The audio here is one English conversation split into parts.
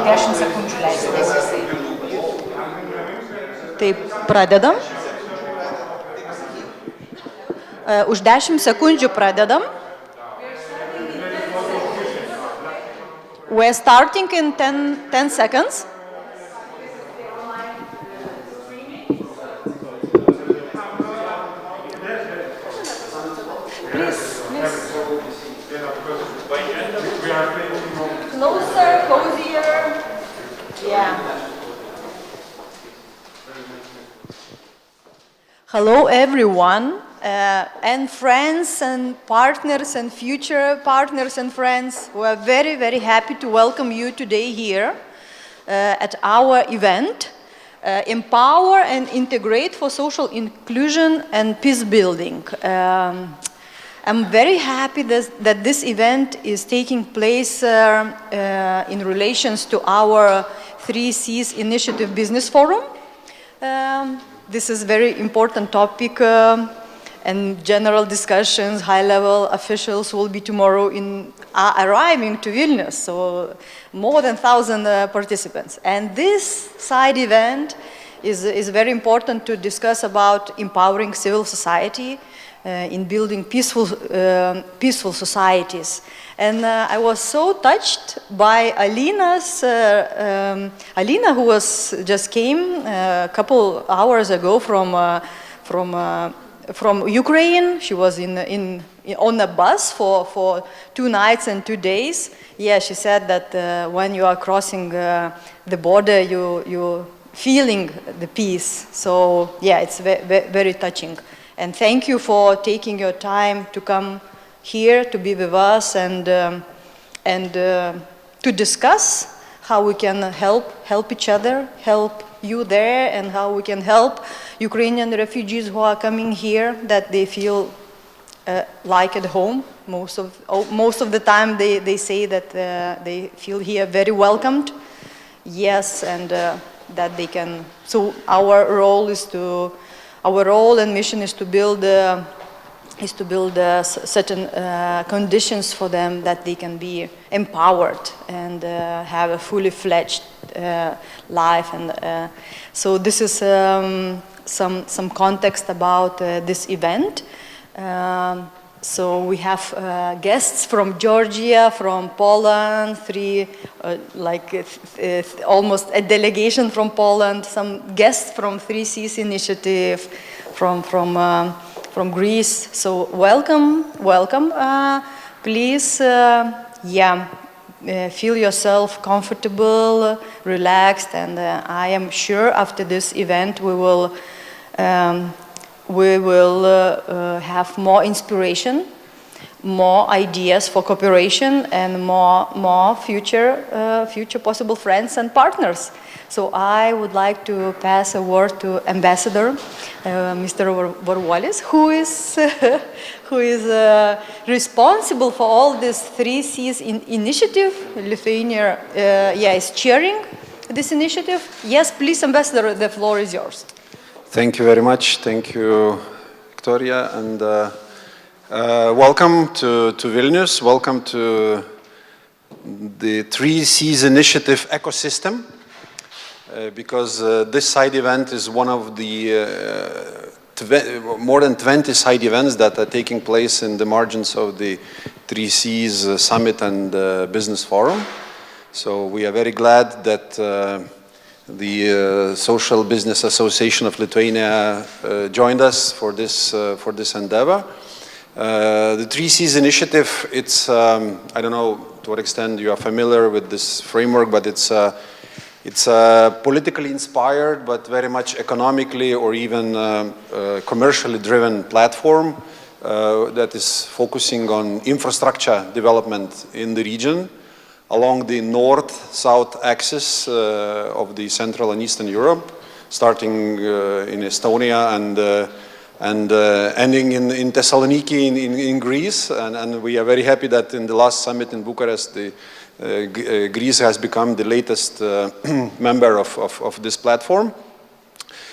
10 sekundžių leisite. Taip, pradedam. Už 10 sekundžių pradedam. We're starting in 10 seconds. Please. Closer, cozier. Yeah. Hello, everyone. And friends and partners and future partners and friends, we are very, very happy to welcome you today here at our event, Empower and Integrate for Social Inclusion and Peace Building. I'm very happy that this event is taking place in relations to our 3Cs Initiative Business Forum. This is a very important topic. And general discussions, high-level officials will be tomorrow arriving to Vilnius, so more than 1,000 participants. And this side event is very important to discuss about empowering civil society in building peaceful societies. And I was so touched by Alina, who was just came a couple hours ago from Ukraine. She was on a bus for 2 nights and 2 days. Yeah, she said that when you are crossing the border, you feeling the peace. So yeah, it's very touching. And thank you for taking your time to come here to be with us and to discuss how we can help each other, help you there, and how we can help Ukrainian refugees who are coming here, that they feel like at home. Most of the time they say that they feel here very welcomed. Yes, and that they can. So our role and mission is to build certain conditions for them that they can be empowered and have a fully fledged life. And so this is some context about this event. So we have guests from Georgia, from Poland, almost a delegation from Poland, some guests from 3Cs Initiative, from Greece. So welcome. Please, feel yourself comfortable, relaxed, and I am sure after this event we will have more inspiration, more ideas for cooperation, and more future possible friends and partners. So I would like to pass a word to Ambassador Mr. Varvuolis, who is responsible for all this 3Cs initiative. Lithuania is chairing this initiative. Yes, please, Ambassador, the floor is yours. Thank you very much. Thank you, Victoria, and welcome to Vilnius. Welcome to the 3Cs Initiative ecosystem. Because this side event is one of the more than 20 side events that are taking place in the margins of the 3Cs Summit and Business Forum. So we are very glad that the Social Business Association of Lithuania joined us for this endeavor. The 3Cs initiative, it's, I don't know to what extent you are familiar with this framework, but it's politically inspired, but very much economically or even commercially driven platform that is focusing on infrastructure development in the region along the north-south axis of the Central and Eastern Europe, starting in Estonia and ending in Thessaloniki in Greece. And we are very happy that in the last summit in Bucharest, Greece has become the latest member of this platform.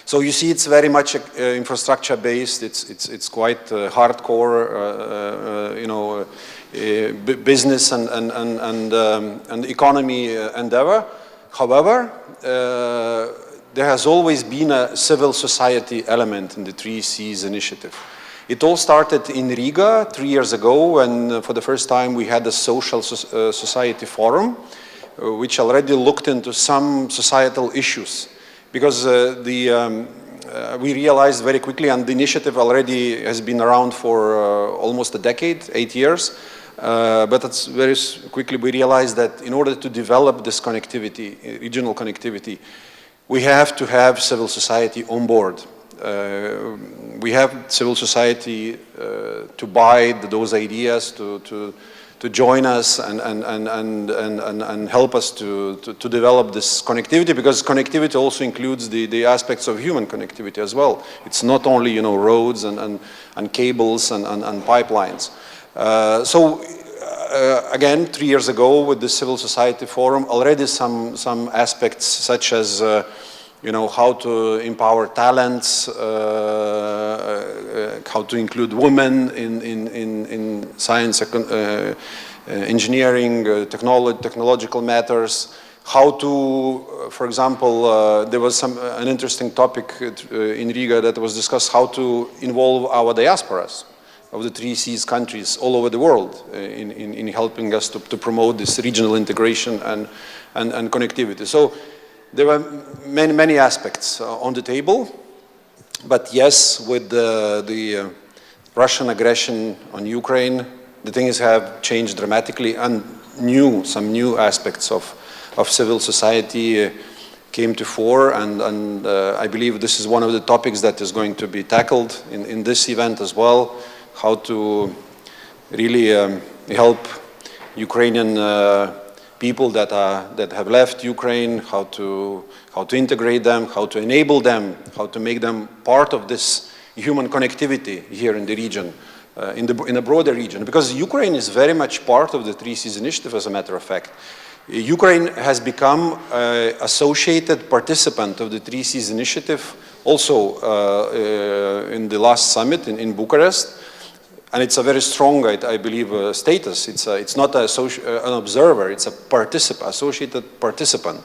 So you see, it's very much infrastructure based. It's quite hardcore, you know, business and economy endeavor. However, there has always been a civil society element in the 3Cs initiative. It all started in Riga 3 years ago when for the first time we had a social society forum which already looked into some societal issues because we realized very quickly, and the initiative already has been around for almost a decade, 8 years, but it's very quickly we realized that in order to develop this connectivity, regional connectivity, we have to have civil society on board. We have civil society to buy those ideas, to join us and help us to develop this connectivity, because connectivity also includes the aspects of human connectivity as well. It's not only roads and cables and pipelines. Again, 3 years ago with the Civil Society Forum, already some aspects such as how to empower talents, how to include women in science, engineering, technological matters, how to, for example, there was an interesting topic in Riga that was discussed, how to involve our diasporas of the 3Cs countries all over the world in helping us to promote this regional integration and connectivity. So there were many aspects on the table, but yes, with the Russian aggression on Ukraine, the things have changed dramatically, and some new aspects of civil society came to fore, and I believe this is one of the topics that is going to be tackled in this event as well, how to really help Ukrainian people that have left Ukraine, how to integrate them, how to enable them, how to make them part of this human connectivity here in the region, in a broader region, because Ukraine is very much part of the 3Cs initiative, as a matter of fact. Ukraine has become an associated participant of the 3Cs initiative also in the last summit in Bucharest. And it's a very strong, I believe, status. It's not an observer, it's a associated participant.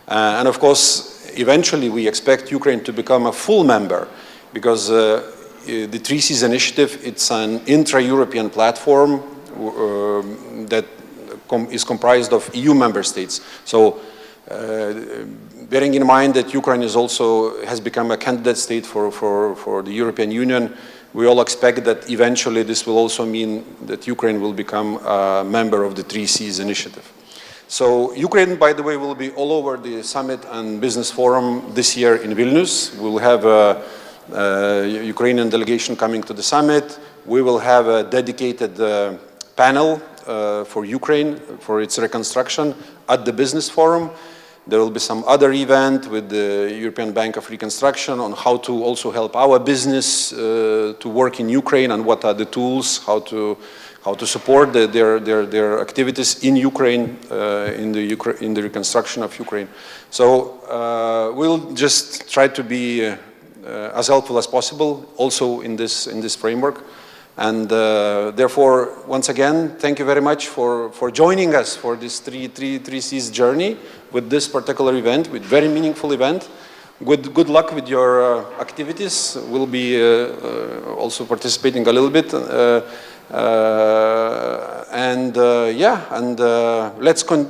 And of course, eventually we expect Ukraine to become a full member, because the 3Cs initiative, it's an intra-European platform that is comprised of EU member states. So bearing in mind that Ukraine has become a candidate state for the European Union, we all expect that eventually this will also mean that Ukraine will become a member of the 3Cs initiative. So Ukraine, by the way, will be all over the summit and business forum this year in Vilnius. We will have a Ukrainian delegation coming to the summit. We will have a dedicated panel for Ukraine, for its reconstruction at the business forum. There will be some other event with the European Bank of Reconstruction on how to also help our business to work in Ukraine, and what are the tools, how to support their activities in Ukraine, in the reconstruction of Ukraine. So we'll just try to be as helpful as possible also in this framework. And therefore, once again, thank you very much for joining us for this 3Cs journey with this particular event, with very meaningful event. Good luck with your activities. We'll be also participating a little bit.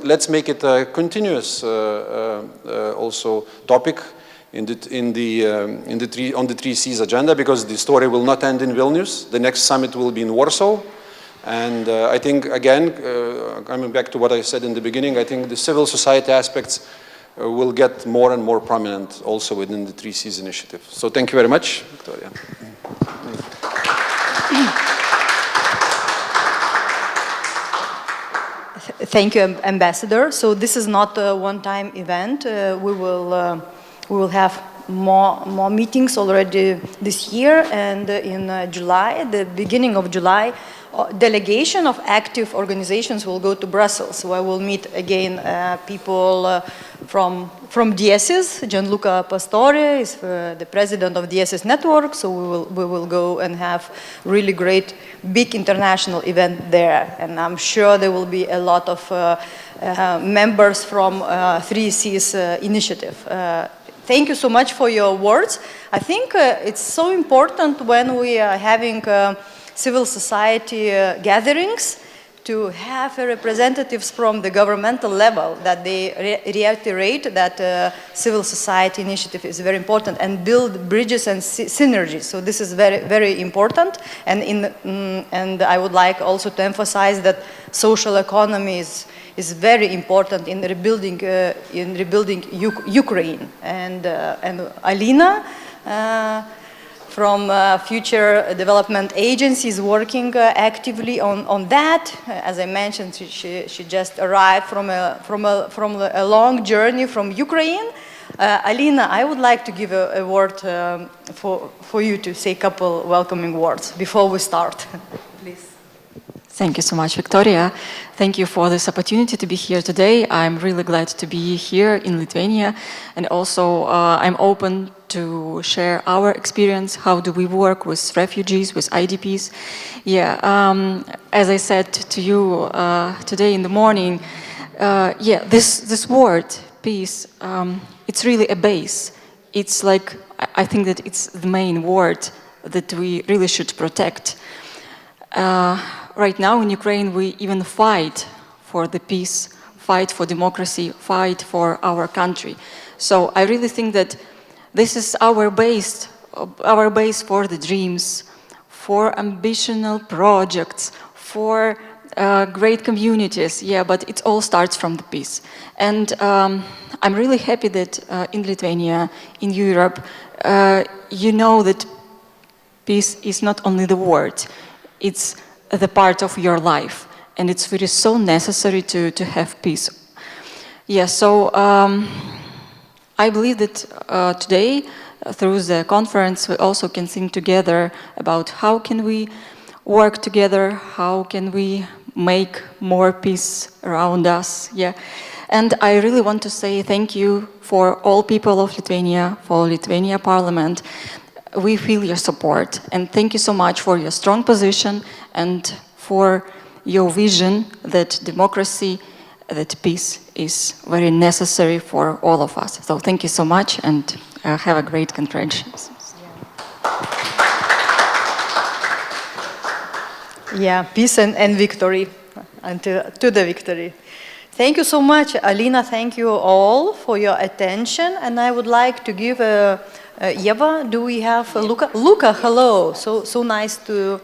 Let's make it a continuous also topic on the 3Cs agenda, because the story will not end in Vilnius. The next summit will be in Warsaw. And I think, again, coming back to what I said in the beginning, I think the civil society aspects will get more and more prominent also within the 3Cs initiative. So thank you very much, Victoria. Thank you, Ambassador. So this is not a one-time event. We will have more meetings already this year, and in July, the beginning of July, delegation of active organizations will go to Brussels. So I will meet again people from DSIS. Gianluca Pastore is the president of DSIS Network, so we will go and have really great big international event there, and I'm sure there will be a lot of members from 3Cs initiative. Thank you so much for your words. I think it's so important when we are having civil society gatherings to have representatives from the governmental level, that they reiterate that civil society initiative is very important and build bridges and synergies. So this is very, very important. And I would like also to emphasize that social economy is very important in rebuilding Ukraine. And Alina from Future Development Agency is working actively on that. As I mentioned, she just arrived from a long journey from Ukraine. Alina, I would like to give a word for you to say a couple welcoming words before we start. Please. Thank you so much, Victoria. Thank you for this opportunity to be here today. I'm really glad to be here in Lithuania, and also I'm open to share our experience. How do we work with refugees, with IDPs? Yeah, as I said to you today in the morning, this word, peace, it's really a base. It's like, I think that it's the main word that we really should protect. Right now in Ukraine, we even fight for the peace, fight for democracy, fight for our country. So I really think that this is our base for the dreams, for ambitional projects, for great communities. Yeah, but it all starts from the peace. And I'm really happy that in Lithuania, in Europe, you know that peace is not only the word, it's the part of your life, and it's really so necessary to have peace. Yeah, so I believe that today, through the conference, we also can think together about how can we work together, how can we make more peace around us. Yeah, and I really want to say thank you for all people of Lithuania, for Lithuania Parliament. We feel your support, and thank you so much for your strong position and for your vision that democracy, that peace is very necessary for all of us. So thank you so much, and have a great conference. Yeah, peace and victory, and to the victory. Thank you so much, Alina. Thank you all for your attention, and I would like to give Eva, do we have Luca? Luca, hello. So nice to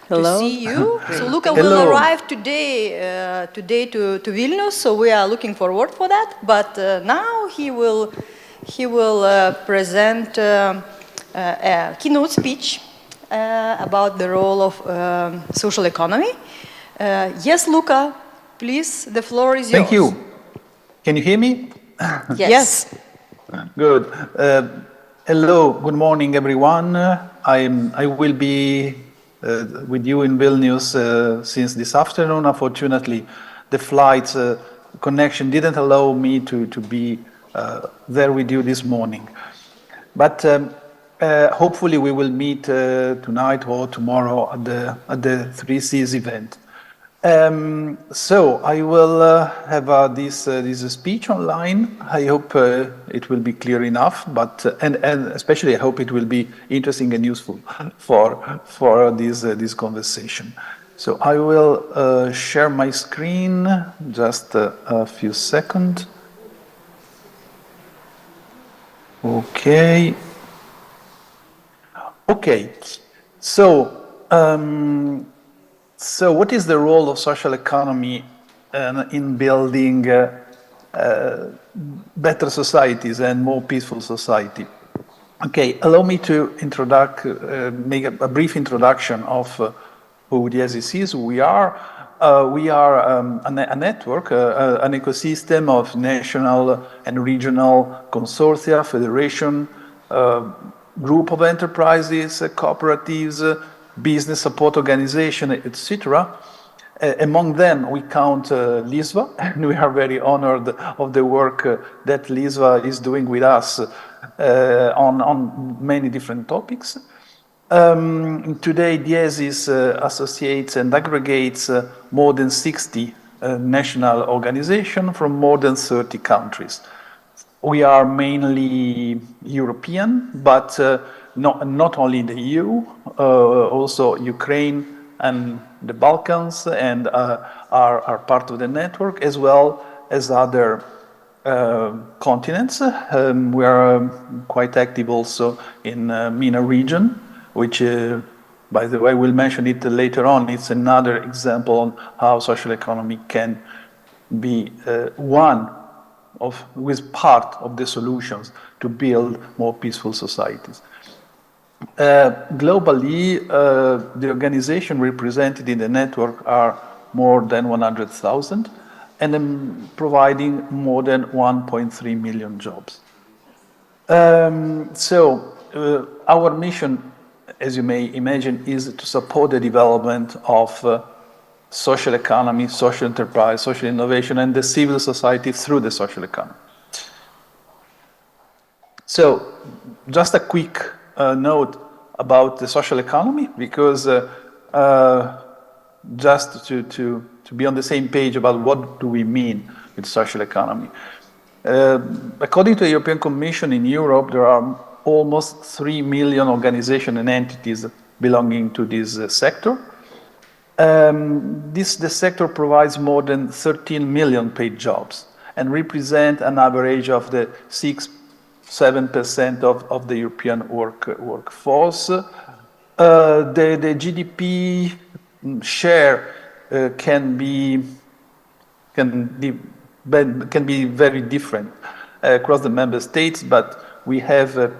see you. So Luca will arrive today to Vilnius. So we are looking forward for that. But now he will present a keynote speech about the role of social economy. Yes, Luca, please. The floor is yours. Thank you. Can you hear me? Yes. Good. Hello, good morning, everyone. I will be with you in Vilnius since this afternoon. Unfortunately, the flight connection didn't allow me to be there with you this morning. But hopefully we will meet tonight or tomorrow at the 3Cs event. So I will have this speech online. I hope it will be clear enough, but and especially I hope it will be interesting and useful for this conversation. So I will share my screen. Just a few seconds. Okay. Okay. So what is the role of social economy in building better societies and more peaceful society? Okay, allow me to make a brief introduction of who the SEC is, who we are. We are a network, an ecosystem of national and regional consortia, federation, group of enterprises, cooperatives, business support organization, etc. Among them, we count LISVA, and we are very honored of the work that LISVA is doing with us on many different topics. Today, DIESIS associates and aggregates more than 60 national organization from more than 30 countries. We are mainly European, but not only the EU, also Ukraine and the Balkans and are part of the network, as well as other continents. We are quite active also in MENA region, which, by the way, we'll mention it later on. It's another example on how social economy can be with part of the solutions to build more peaceful societies. Globally, the organization represented in the network are more than 100,000 and providing more than 1.3 million jobs. Our mission, as you may imagine, is to support the development of social economy, social enterprise, social innovation, and the civil society through the social economy. So, just a quick note about the social economy, because just to be on the same page about what do we mean with social economy. According to the European Commission, in Europe, there are almost 3 million organizations and entities belonging to this sector. The sector provides more than 13 million paid jobs and represent an average of the 6-7% of the European workforce. The GDP share can be very different across the member states, but we have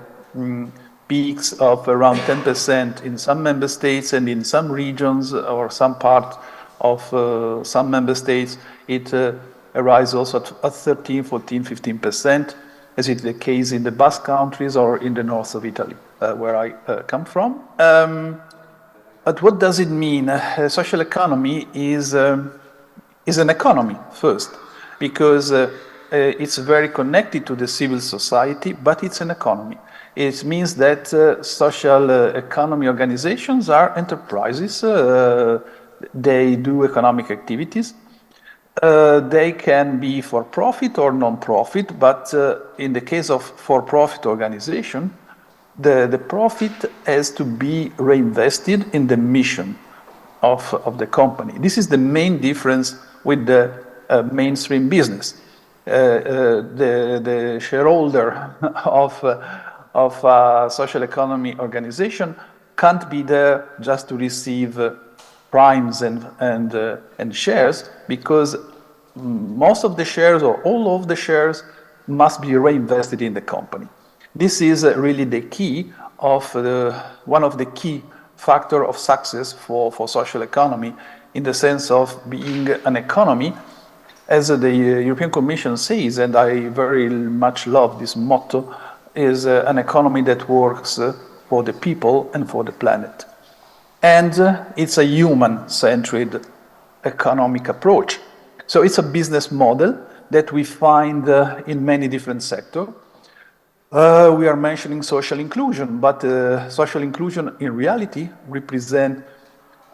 peaks of around 10% in some member states, and in some regions or some part of some member states, it arises also at 13, 14, 15%, as is the case in the Basque countries or in the north of Italy, where I come from. But what does it mean? Social economy is an economy first, because it's very connected to the civil society, but it's an economy. It means that social economy organizations are enterprises. They do economic activities. They can be for profit or non-profit, but in the case of for-profit organization, the profit has to be reinvested in the mission of the company. This is the main difference with the mainstream business. The shareholder of a social economy organization can't be there just to receive primes and shares, because most of the shares or all of the shares must be reinvested in the company. This is really the key of one of the key factors of success for social economy, in the sense of being an economy, as the European Commission says, and I very much love this motto, is an economy that works for the people and for the planet. And it's a human-centered economic approach. So it's a business model that we find in many different sectors. We are mentioning social inclusion, but social inclusion in reality represents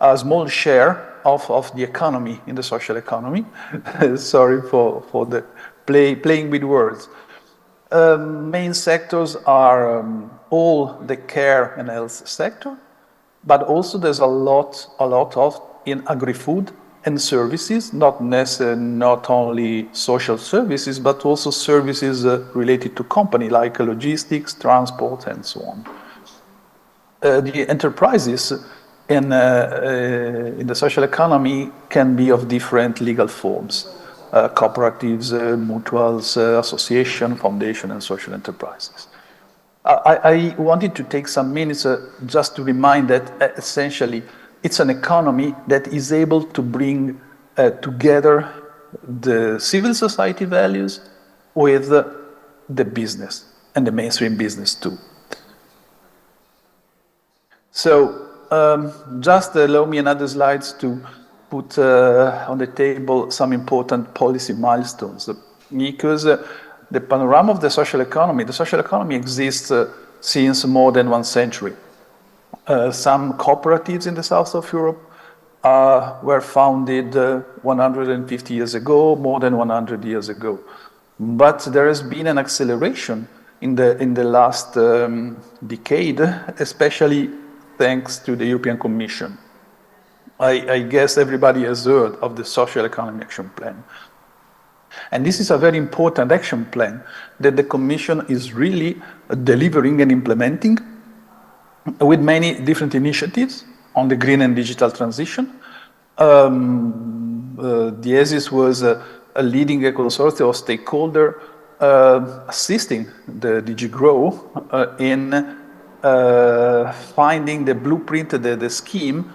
a small share of the economy in the social economy. Sorry for the playing with words. Main sectors are all the care and health sector, but also there's a lot of in agri-food and services, not only social services, but also services related to company, like logistics, transport, and so on. The enterprises in the social economy can be of different legal forms. Cooperatives, mutuals, association, foundation, and social enterprises. I wanted to take some minutes just to remind that essentially it's an economy that is able to bring together the civil society values with the business and the mainstream business too. So just allow me another slides to put on the table some important policy milestones, because the panorama of the social economy exists since more than 1 century. Some cooperatives in the south of Europe were founded 150 years ago, more than 100 years ago. But there has been an acceleration in the last decade, especially thanks to the European Commission. I guess everybody has heard of the Social Economy Action Plan. And this is a very important action plan that the Commission is really delivering and implementing with many different initiatives on the green and digital transition. Diesis was leading a consortium of stakeholders assisting the DG GROW in finding the blueprint, the scheme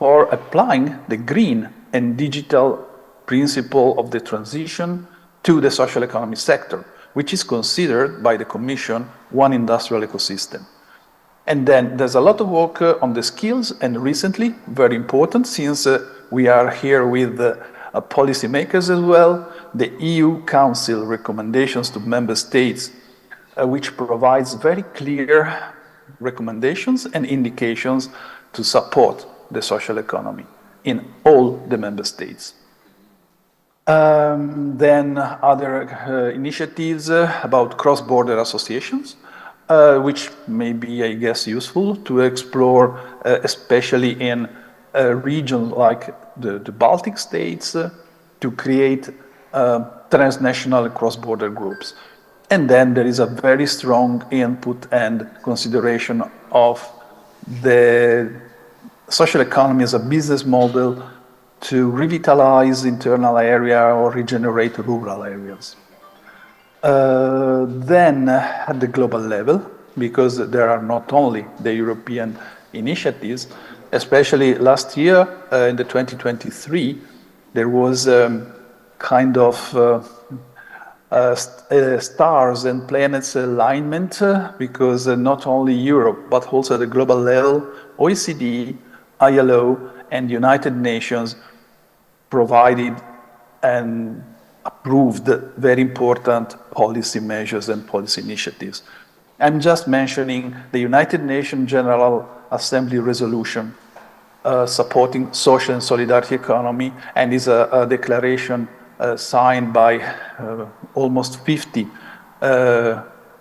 for applying the green and digital principle of the transition to the social economy sector, which is considered by the Commission one industrial ecosystem. And then there's a lot of work on the skills, and recently, very important, since we are here with policymakers as well, the EU Council recommendations to member states, which provides very clear recommendations and indications to support the social economy in all the member states. Then other initiatives about cross-border associations, which may be, I guess, useful to explore, especially in a region like the Baltic states, to create transnational cross-border groups. And then there is a very strong input and consideration of the social economy as a business model to revitalize internal area or regenerate rural areas. Then at the global level, because there are not only the European initiatives, especially last year in the 2023, there was kind of stars and planets alignment because not only Europe, but also at the global level, OECD, ILO, and United Nations provided and approved very important policy measures and policy initiatives. I'm just mentioning the United Nations General Assembly resolution supporting social and solidarity economy, and is a declaration signed by almost 50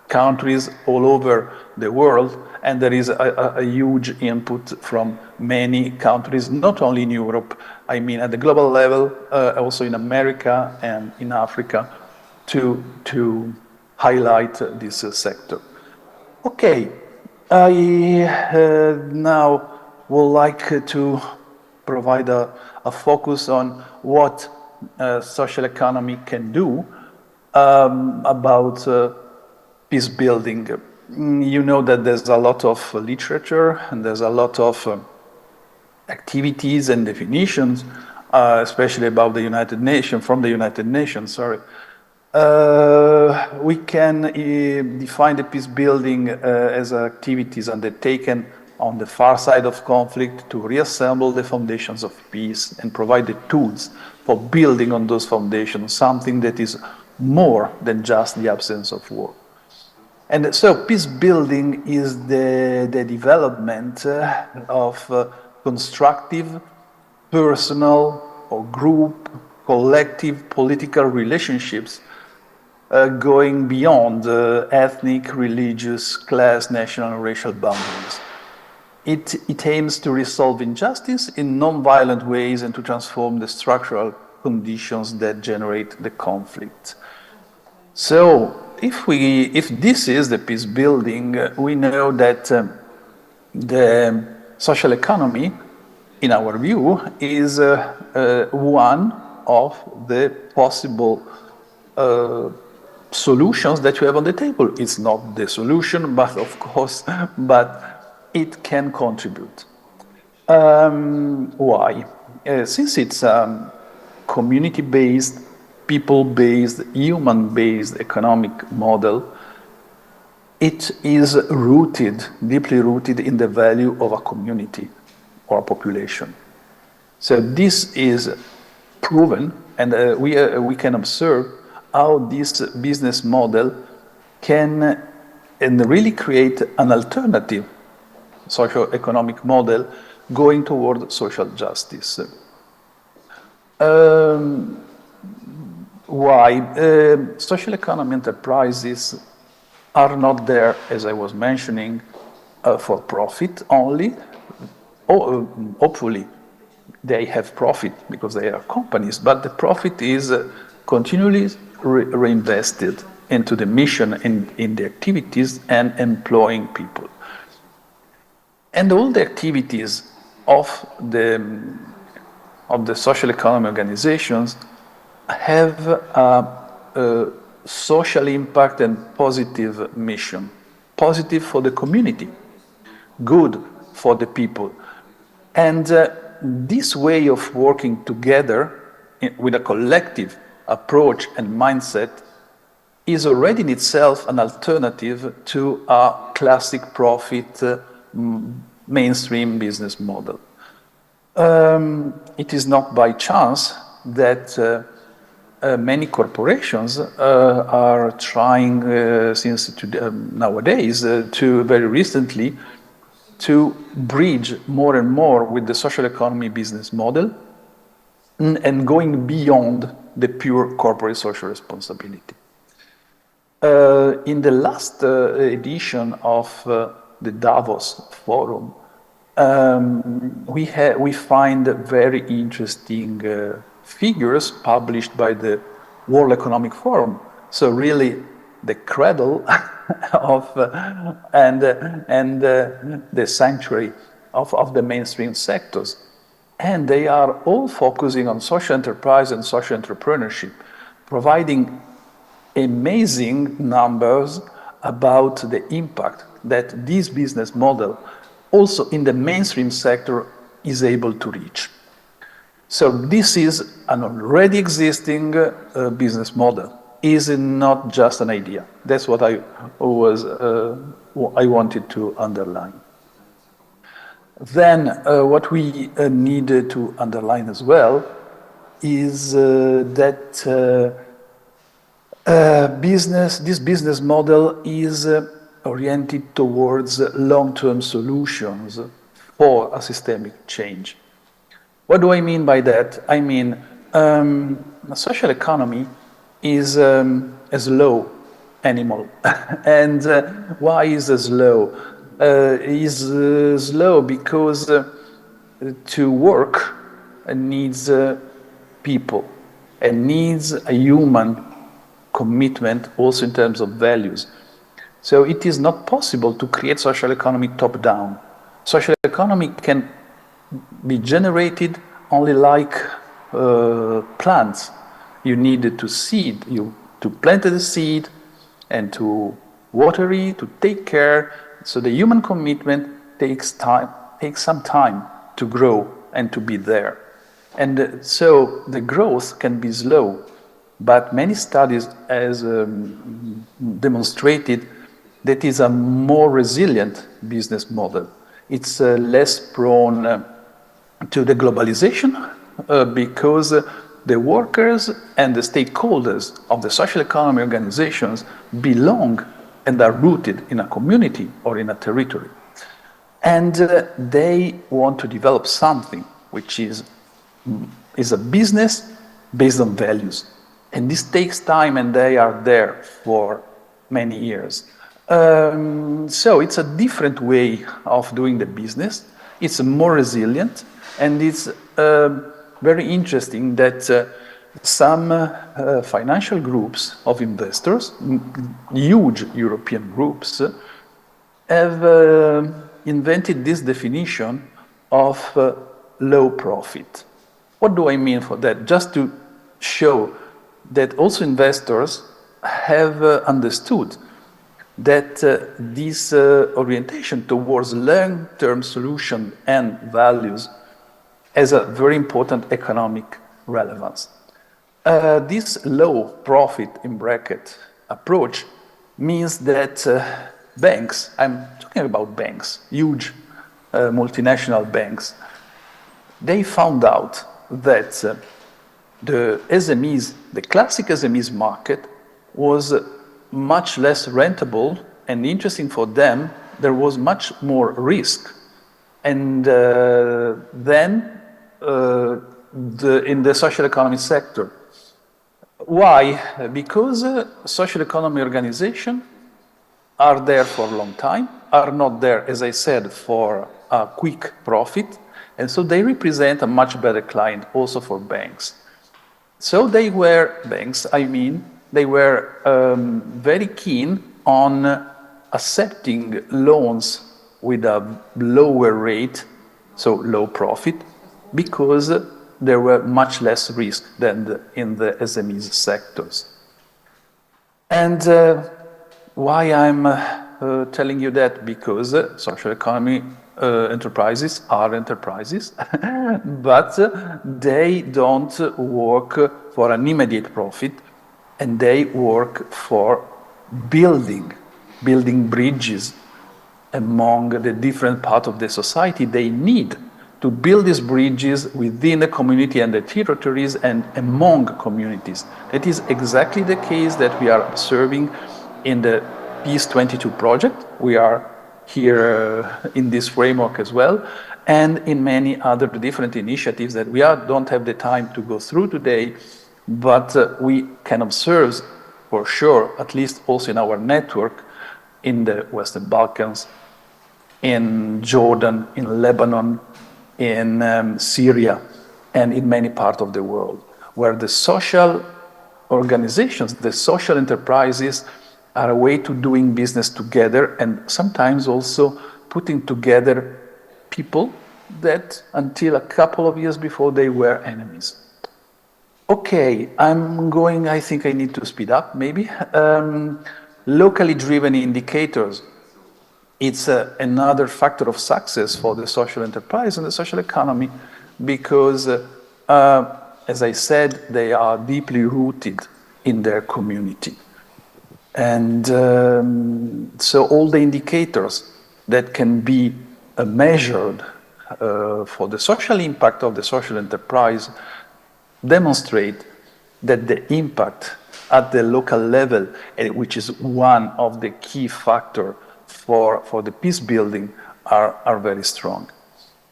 countries all over the world, and there is a huge input from many countries, not only in Europe, I mean at the global level, also in America and in Africa, to highlight this sector. Okay, I now would like to provide a focus on what social economy can do about peace building. You know that there's a lot of literature and there's a lot of activities and definitions, especially about the United Nations, from the United Nations, sorry. We can define the peace building as activities undertaken on the far side of conflict to reassemble the foundations of peace and provide the tools for building on those foundations, something that is more than just the absence of war. And so peace building is the development of constructive, personal or group, collective political relationships going beyond ethnic, religious, class, national, and racial boundaries. It aims to resolve injustice in non-violent ways and to transform the structural conditions that generate the conflict. So, if this is the peace building, we know that the social economy, in our view, is one of the possible solutions that you have on the table. It's not the solution, but of course, but it can contribute. Why? Since it's community-based, people-based, human-based economic model, it is rooted, deeply rooted in the value of a community or a population. So this is proven, and we can observe how this business model can really create an alternative socio-economic model going toward social justice. Why? Social economy enterprises are not there, as I was mentioning, for profit only. Hopefully, they have profit because they are companies, but the profit is continually reinvested into the mission in the activities and employing people. And all the activities of the social economy organizations have a social impact and positive mission. Positive for the community, good for the people. And this way of working together with a collective approach and mindset is already in itself an alternative to a classic profit mainstream business model. It is not by chance that many corporations are trying since nowadays to very recently to bridge more and more with the social economy business model and going beyond the pure corporate social responsibility. In the last edition of the Davos Forum, we find very interesting figures published by the World Economic Forum. So really the cradle of and the sanctuary of the mainstream sectors. And they are all focusing on social enterprise and social entrepreneurship, providing amazing numbers about the impact that this business model also in the mainstream sector is able to reach. So this is an already existing business model. Is not just an idea. That's what I wanted to underline. Then what we needed to underline as well is that this business model is oriented towards long-term solutions for a systemic change. What do I mean by that? I mean, a social economy is a slow animal. And why is it slow? Is slow because to work needs people and needs a human commitment also in terms of values. So it is not possible to create social economy top-down. Social economy can be generated only like plants. You need to seed, to plant the seed and to water it, to take care. So the human commitment takes some time to grow and to be there. And so the growth can be slow, but many studies has demonstrated that is a more resilient business model. It's less prone to the globalization because the workers and the stakeholders of the social economy organizations belong and are rooted in a community or in a territory. And they want to develop something which is a business based on values. And this takes time and they are there for many years. So it's a different way of doing the business. It's more resilient, and it's very interesting that some financial groups of investors, huge European groups, have invented this definition of low profit. What do I mean for that? Just to show that also investors have understood that this orientation towards long-term solution and values has a very important economic relevance. This low profit in bracket approach means that banks, I'm talking about banks, huge multinational banks, they found out that the SMEs, the classic SMEs market was much less rentable and interesting for them. There was much more risk And then in the social economy sector. Why? Because social economy organizations are there for a long time, are not there, as I said, for a quick profit, and so they represent a much better client also for banks. So they were, banks, I mean, they were very keen on accepting loans with a lower rate, so low profit, because there were much less risk than in the SMEs sectors. And why I'm telling you that? Because social economy enterprises are enterprises, but they don't work for an immediate profit, and they work for building bridges among the different parts of the society. They need to build these bridges within the community and the territories and among communities. That is exactly the case that we are observing in the Peace 22 project. We are here in this framework as well, and in many other different initiatives that we don't have the time to go through today, but we can observe for sure, at least also in our network, in the Western Balkans, in Jordan, in Lebanon, in Syria, and in many parts of the world, where the social organizations, the social enterprises are a way to doing business together, and sometimes also putting together people that until a couple of years before they were enemies. Okay, I think I need to speed up maybe. Locally driven indicators. It's another factor of success for the social enterprise and the social economy because, as I said, they are deeply rooted in their community. And so all the indicators that can be measured for the social impact of the social enterprise demonstrate that the impact at the local level, which is one of the key factors for the peace building, are very strong.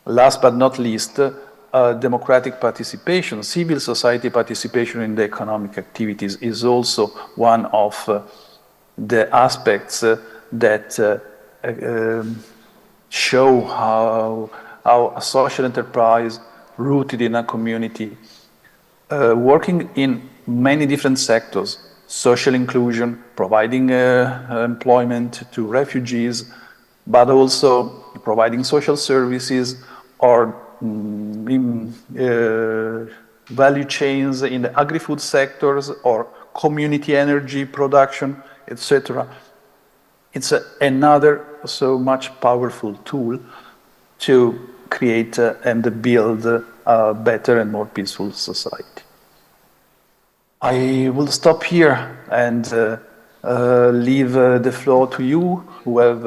Last but not least, democratic participation, civil society participation in the economic activities is also one of the aspects that show how a social enterprise rooted in a community, working in many different sectors, social inclusion, providing employment to refugees, but also providing social services or value chains in the agri-food sectors or community energy production, etc. It's another so much powerful tool to create and build a better and more peaceful society. I will stop here and leave the floor to you who have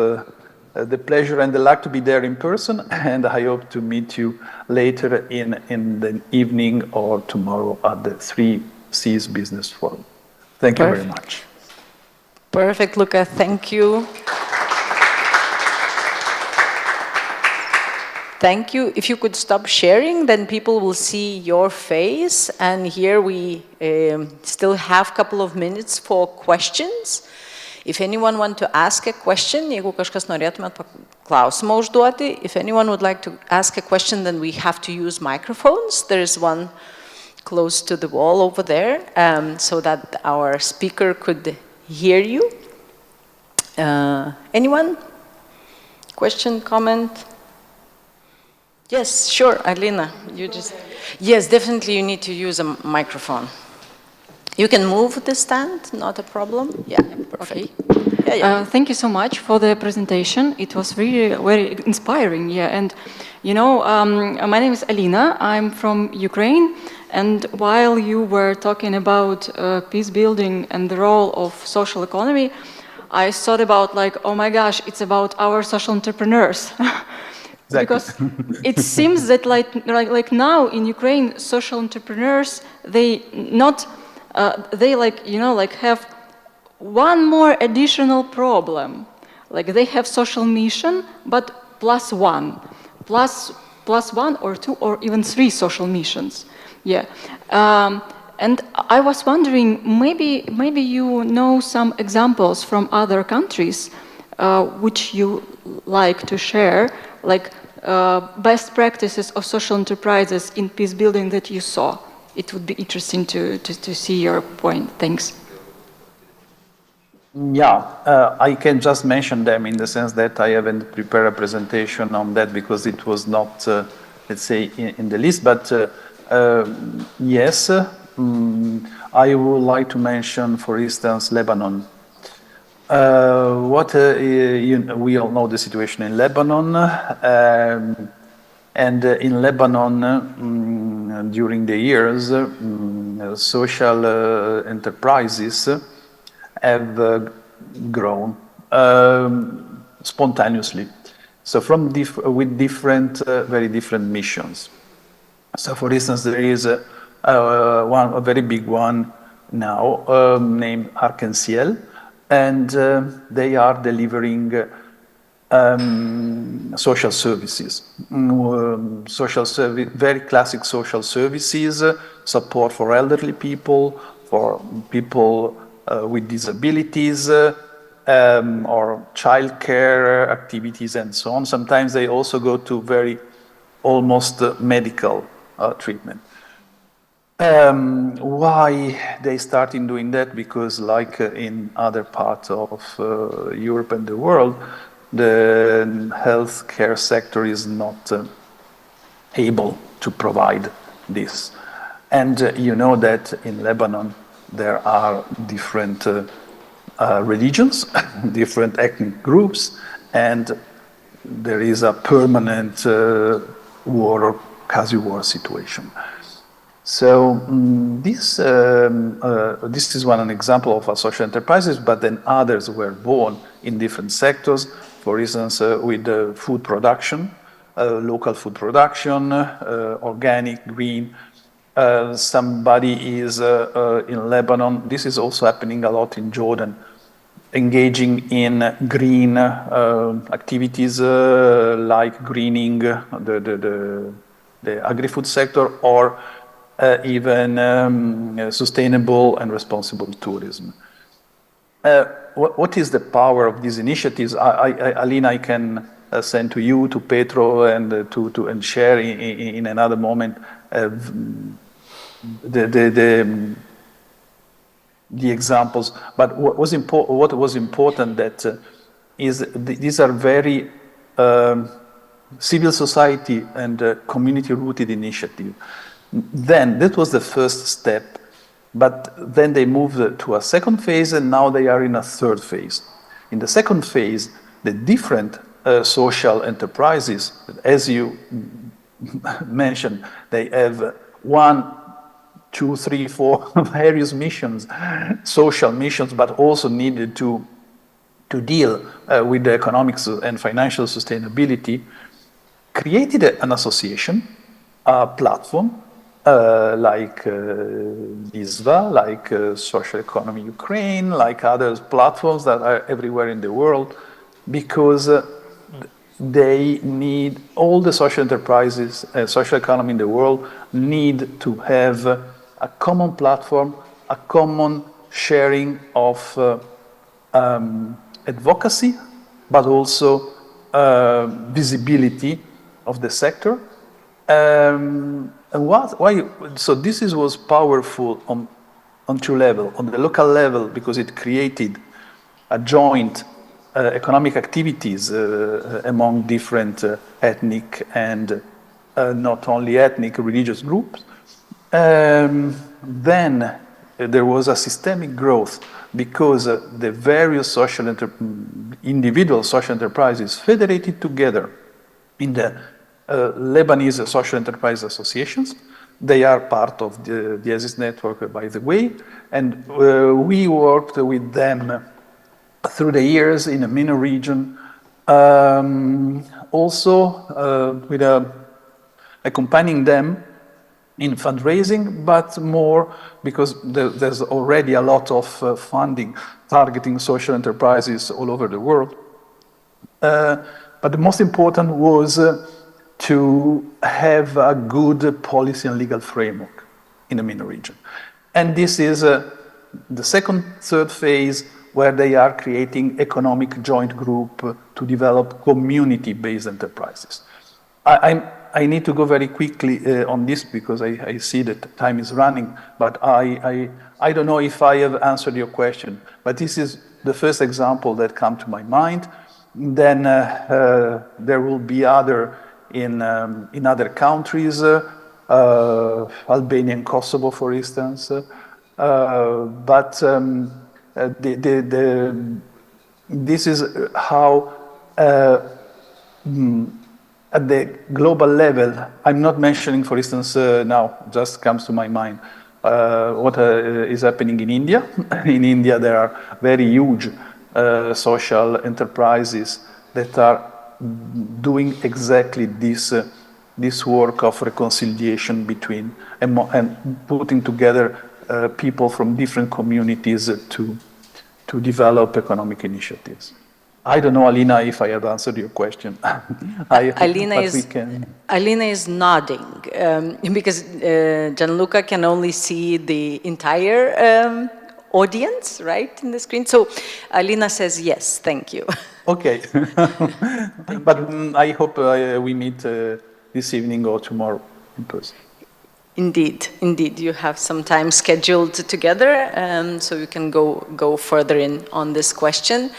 the pleasure and the luck to be there in person, and I hope to meet you later in the evening or tomorrow at the 3Cs Business Forum. Thank you very much. Perfect, Luca. Thank you. Thank you. If you could stop sharing, then people will see your face. And here we still have a couple of minutes for questions. If anyone want to ask a question, jeigu kažkas norėtumėt klausimą užduoti, if anyone would like to ask a question, then we have to use microphones. There is one close to the wall over there, so that our speaker could hear you. Anyone? Question, comment? Yes, sure, Alina, you just... Yes, definitely you need to use a microphone. You can move the stand, not a problem. Yeah, perfect. Okay. Yeah. Thank you so much for the presentation. It was really very inspiring, yeah. And you know, my name is Alina. I'm from Ukraine. And while you were talking about peace building and the role of social economy, I thought about like, oh my gosh, it's about our social entrepreneurs. Exactly. Because it seems that like now in Ukraine, social entrepreneurs, they have one more additional problem. Like they have social mission, but plus one. plus one or two or even three social missions. Yeah. And I was wondering, maybe you know some examples from other countries which you like to share, like best practices of social enterprises in peace building that you saw. It would be interesting to see your point. Thanks. Yeah, I can just mention them in the sense that I haven't prepared a presentation on that because it was not, let's say, in the list. But yes, I would like to mention, for instance, Lebanon. We all know the situation in Lebanon, and in Lebanon, during the years, social enterprises have grown spontaneously. So with different, very different missions. So, for instance, there is a very big one now named Arc-en-Ciel, and they are delivering social services, very classic social services, support for elderly people, for people with disabilities, or childcare activities and so on. Sometimes they also go to very almost medical treatment. Why they started doing that? Because like in other parts of Europe and the world, the healthcare sector is not able to provide this. And you know that in Lebanon there are different religions, different ethnic groups, and there is a permanent war or quasi-war situation. So this is one example of a social enterprises, but then others were born in different sectors. For instance, with food production, local food production, organic, green. Somebody is in Lebanon. This is also happening a lot in Jordan, engaging in green activities like greening the agri-food sector, or even sustainable and responsible tourism. What is the power of these initiatives? Alina, I can send to you, to Petro, and and share in another moment the examples. But what was important that is these are very civil society and community-rooted initiative. Then that was the first step, but then they moved to a second phase, and now they are in a third phase. In the second phase, the different social enterprises, as you mentioned, they have 1, 2, 3, 4 various missions, social missions, but also needed to deal with the economics and financial sustainability, created an association, a platform, like ISVA, like Social Economy Ukraine, like other platforms that are everywhere in the world, because they need, all the social enterprises, social economy in the world need to have a common platform, a common sharing of advocacy, but also visibility of the sector. So this was powerful on two levels. On the local level, because it created a joint economic activities among different ethnic and not only ethnic, religious groups. Then there was a systemic growth because the various individual social enterprises federated together in the Lebanese social enterprise associations. They are part of the ESIS network, by the way, and we worked with them through the years in the MENA region, also with accompanying them in fundraising, but more because there's already a lot of funding targeting social enterprises all over the world. But the most important was to have a good policy and legal framework in the MENA region. And this is the second, third phase where they are creating economic joint group to develop community-based enterprises. I need to go very quickly on this because I see that time is running, but I don't know if I have answered your question, but this is the first example that come to my mind. Then there will be other in other countries, Albania and Kosovo, for instance. But this is how at the global level, I'm not mentioning, for instance, now just comes to my mind, what is happening in India. In India, there are very huge social enterprises that are doing exactly this work of reconciliation between and putting together people from different communities to develop economic initiatives. I don't know, Alina, if I have answered your question. Alina is nodding because Gianluca can only see the entire audience, right, in the screen. So Alina says yes, thank you. Okay. But I hope we meet this evening or tomorrow in person. Indeed, indeed. You have some time scheduled together, so you can go further in on this question.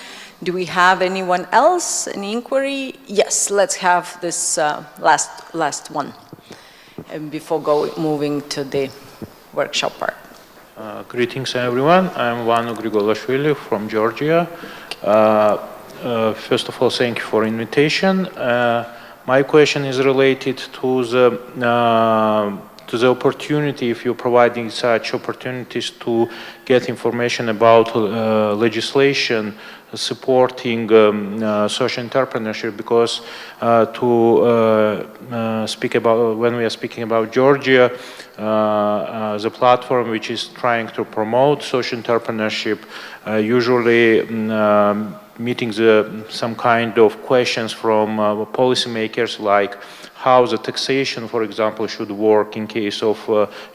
Do we have anyone else? Any inquiry? Yes, let's have this last one before moving to the workshop part. Greetings, everyone. I'm Vanu Grigolashvili from Georgia. First of all, thank you for invitation. My question is related to the opportunity, if you're providing such opportunities to get information about legislation supporting social entrepreneurship, because speak about, when we are speaking about Georgia, the platform which is trying to promote social entrepreneurship usually meeting some kind of questions from policymakers, like how the taxation, for example, should work in case of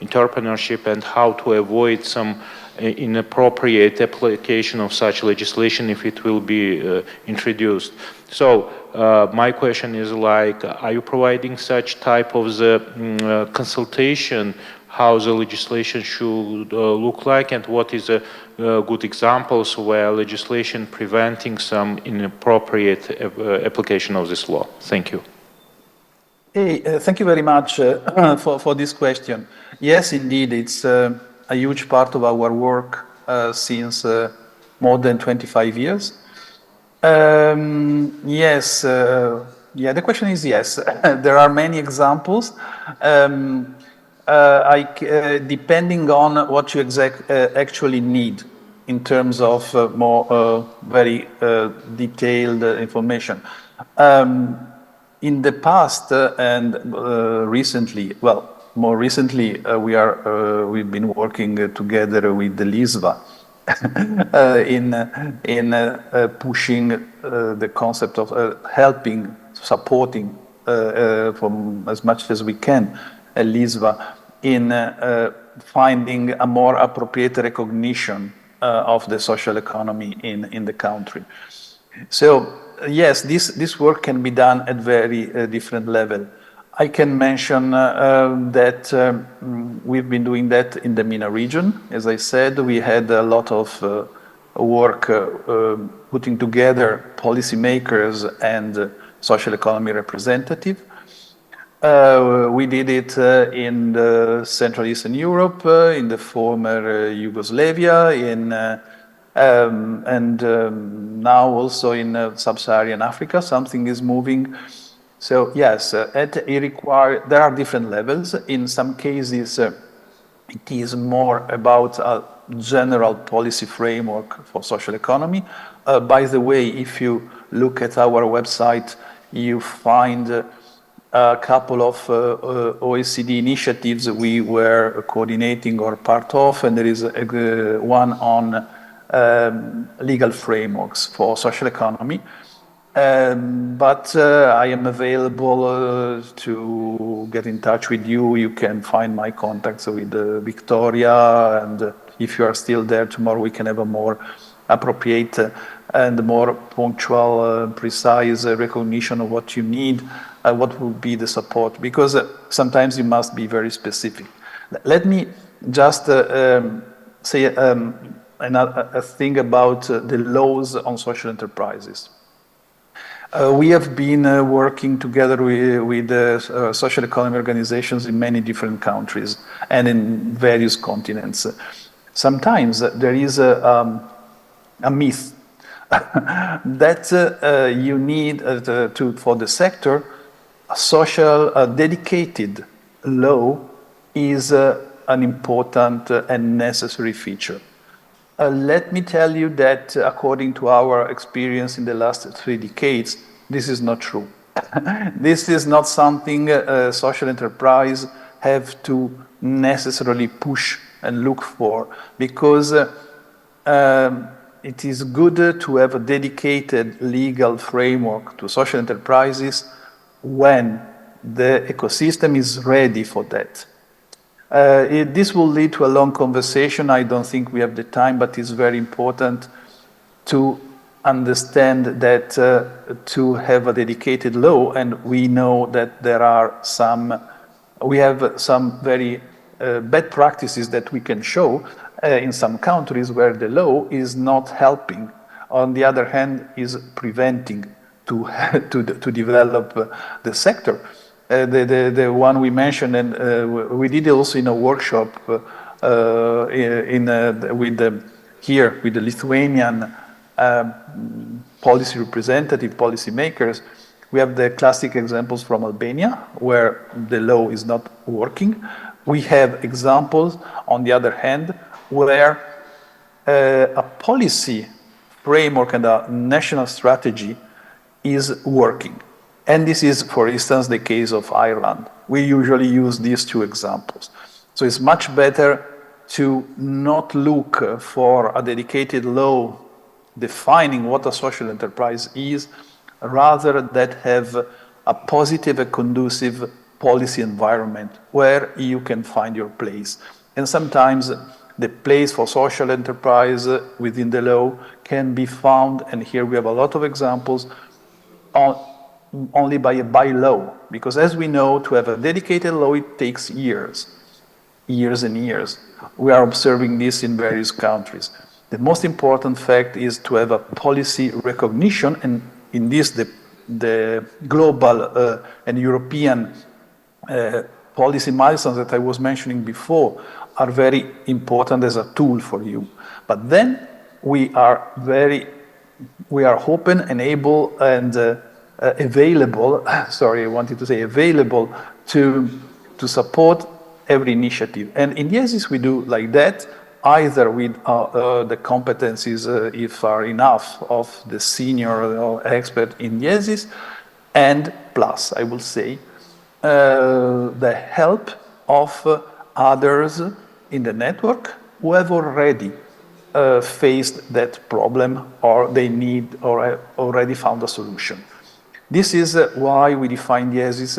entrepreneurship, and how to avoid some inappropriate application of such legislation if it will be introduced. So my question is, like, are you providing such type of the consultation, how the legislation should look like, and what is a good examples where legislation preventing some inappropriate application of this law? Thank you. Hey, thank you very much for this question. Yes, indeed, it's a huge part of our work since more than 25 years. Yes, yeah, the question is yes. There are many examples. Depending on what you actually need in terms of more very detailed information. In the past and recently, well, more recently, we've been working together with the LISVA in pushing the concept of helping, supporting from as much as we can, LISVA in finding a more appropriate recognition of the social economy in the country. So yes, this work can be done at very different level. I can mention that we've been doing that in the MENA region. As I said, we had a lot of work putting together policymakers and social economy representatives. We did it in the Central Eastern Europe, in the former Yugoslavia, and now also in sub-Saharan Africa. Something is moving. So yes, there are different levels. In some cases, it is more about a general policy framework for social economy. By the way, if you look at our website, you find a couple of OECD initiatives we were coordinating or part of, and there is one on legal frameworks for social economy. But I am available to get in touch with you. You can find my contacts with Victoria, and if you are still there tomorrow, we can have a more appropriate and more punctual, precise recognition of what you need, what will be the support, because sometimes you must be very specific. Let me just say a thing about the laws on social enterprises. We have been working together with social economy organizations in many different countries and in various continents. Sometimes there is a myth that you need for the sector a dedicated law is an important and necessary feature. Let me tell you that according to our experience in the last 3 decades, this is not true. This is not something social enterprise have to necessarily push and look for, because it is good to have a dedicated legal framework to social enterprises when the ecosystem is ready for that. This will lead to a long conversation. I don't think we have the time, but it's very important to understand that to have a dedicated law, and we know that we have some very bad practices that we can show in some countries where the law is not helping. On the other hand, is preventing to develop the sector. The one we mentioned, and we did also in a workshop with the Lithuanian policy representative, policy makers. We have the classic examples from Albania, where the law is not working. We have examples, on the other hand, where a policy framework and a national strategy is working. And this is, for instance, the case of Ireland. We usually use these 2 examples. So it's much better to not look for a dedicated law defining what a social enterprise is, rather that have a positive and conducive policy environment where you can find your place. And sometimes the place for social enterprise within the law can be found, and here we have a lot of examples, only by a bylaw, because as we know, to have a dedicated law, it takes years and years. We are observing this in various countries. The most important fact is to have a policy recognition, and in this, the global and European policy milestones that I was mentioning before are very important as a tool for you. But then we are open and able and available, sorry, I wanted to say available to support every initiative. And in IESIS we do like that, either with the competencies, if are enough, of the senior or expert in IESIS, and plus, I will say, the help of others in the network who have already faced that problem, or they need or have already found a solution. This is why we define IESIS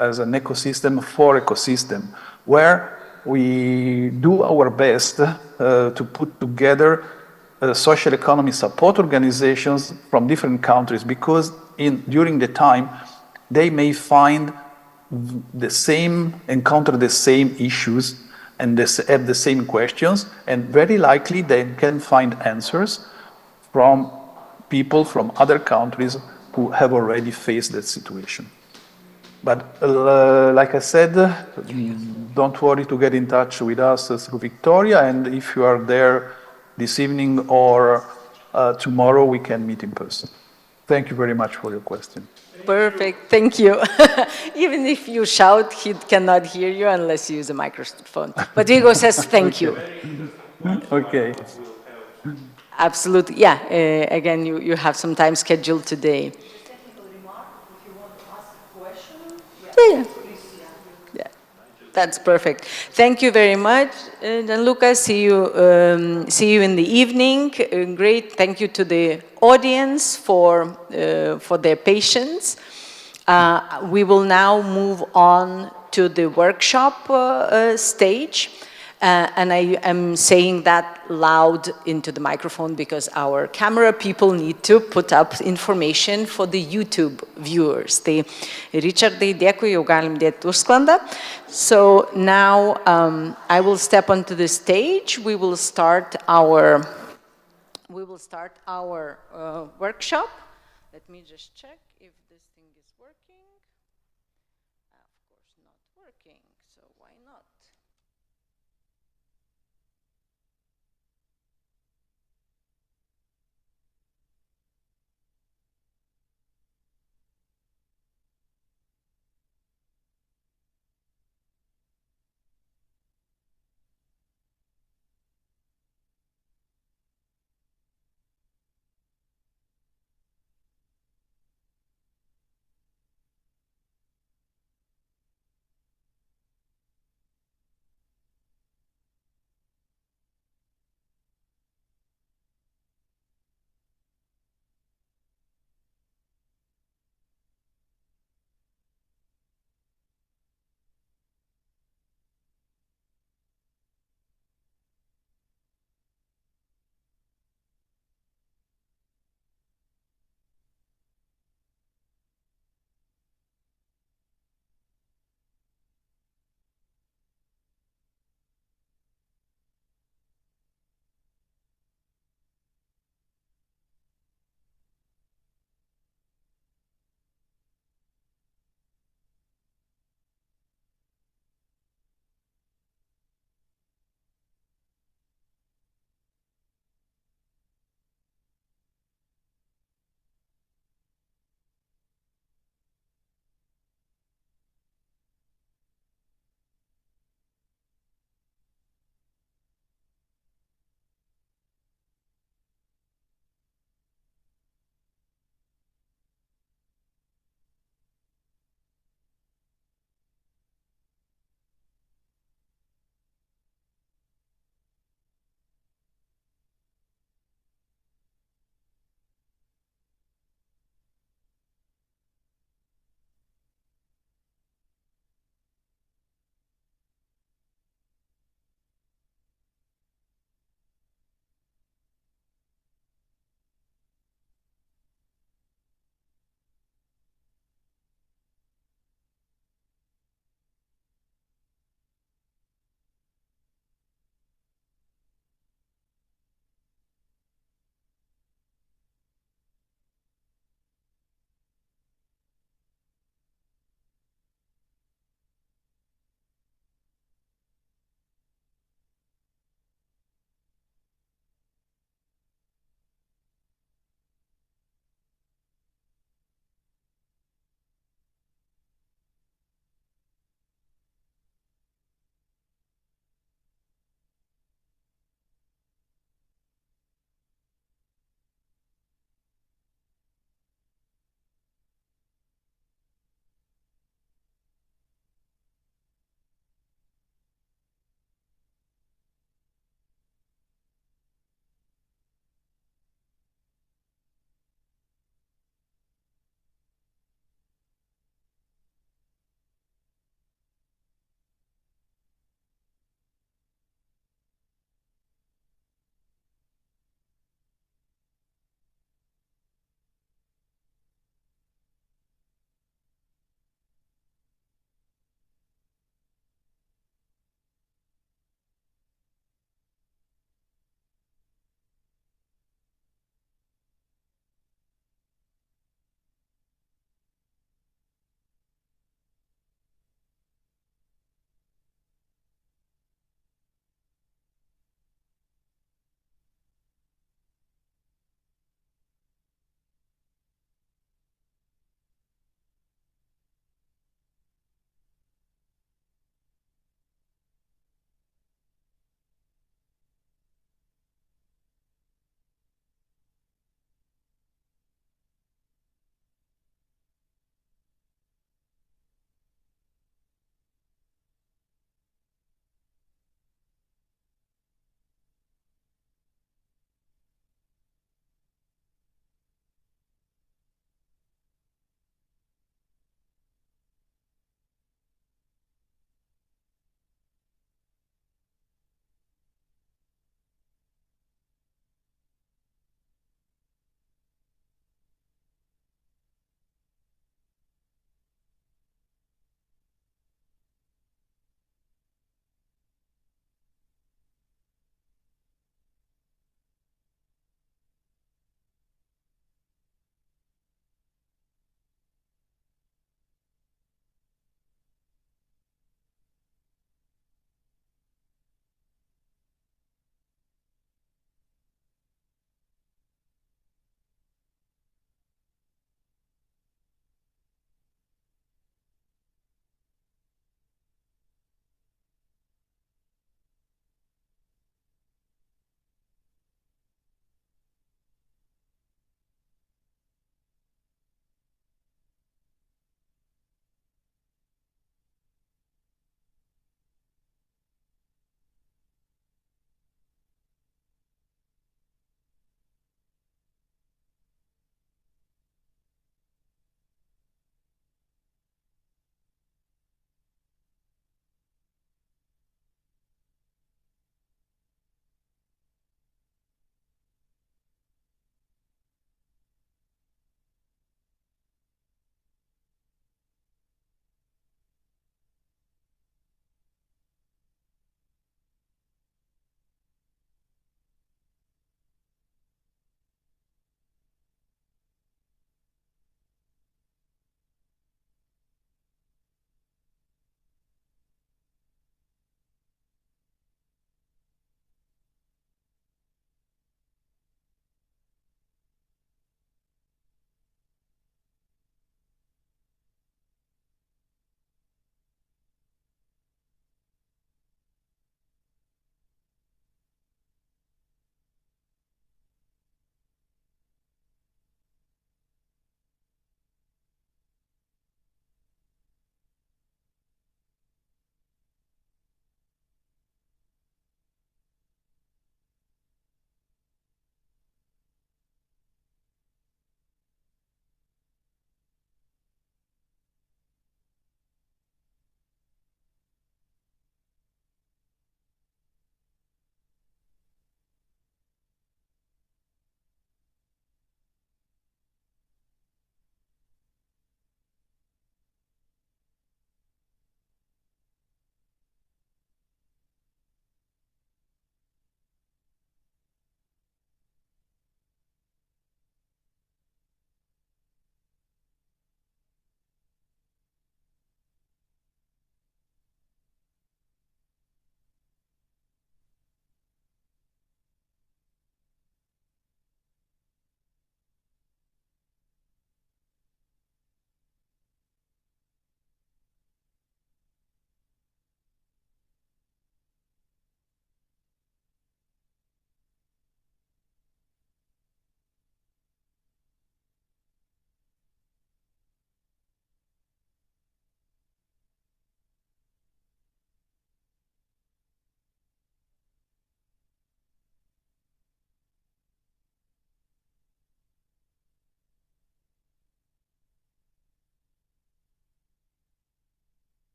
as an ecosystem for ecosystem, where we do our best to put together social economy support organizations from different countries, because during the time they may encounter the same issues and have the same questions, and very likely they can find answers from people from other countries who have already faced that situation. But like I said, don't worry to get in touch with us through Victoria, and if you are there this evening or tomorrow, we can meet in person. Thank you very much for your question. Perfect, thank you. Even if you shout, he cannot hear you unless you use a microphone. But Vigo says thank you. Okay. Absolutely, yeah. Again, you have some time scheduled today. Technical remark, if you want to ask a question. Yeah. That's perfect. Thank you very much, Gianluca. See you in the evening. Great. Thank you to the audience for their patience. We will now move on to the workshop stage. And I am saying that loud into the microphone because our camera people need to put up information for the YouTube viewers. Tai Richardai, dėkui, jau galim dėti užsklandą. So now I will step onto the stage. We will start our workshop. Let me just check if this thing is working. Of course not working, so why not?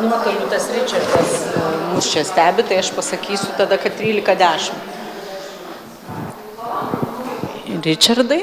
nuotoliu tas Richardas mus čia stebi, tai aš pasakysiu tada, kad 13:10. Richardai?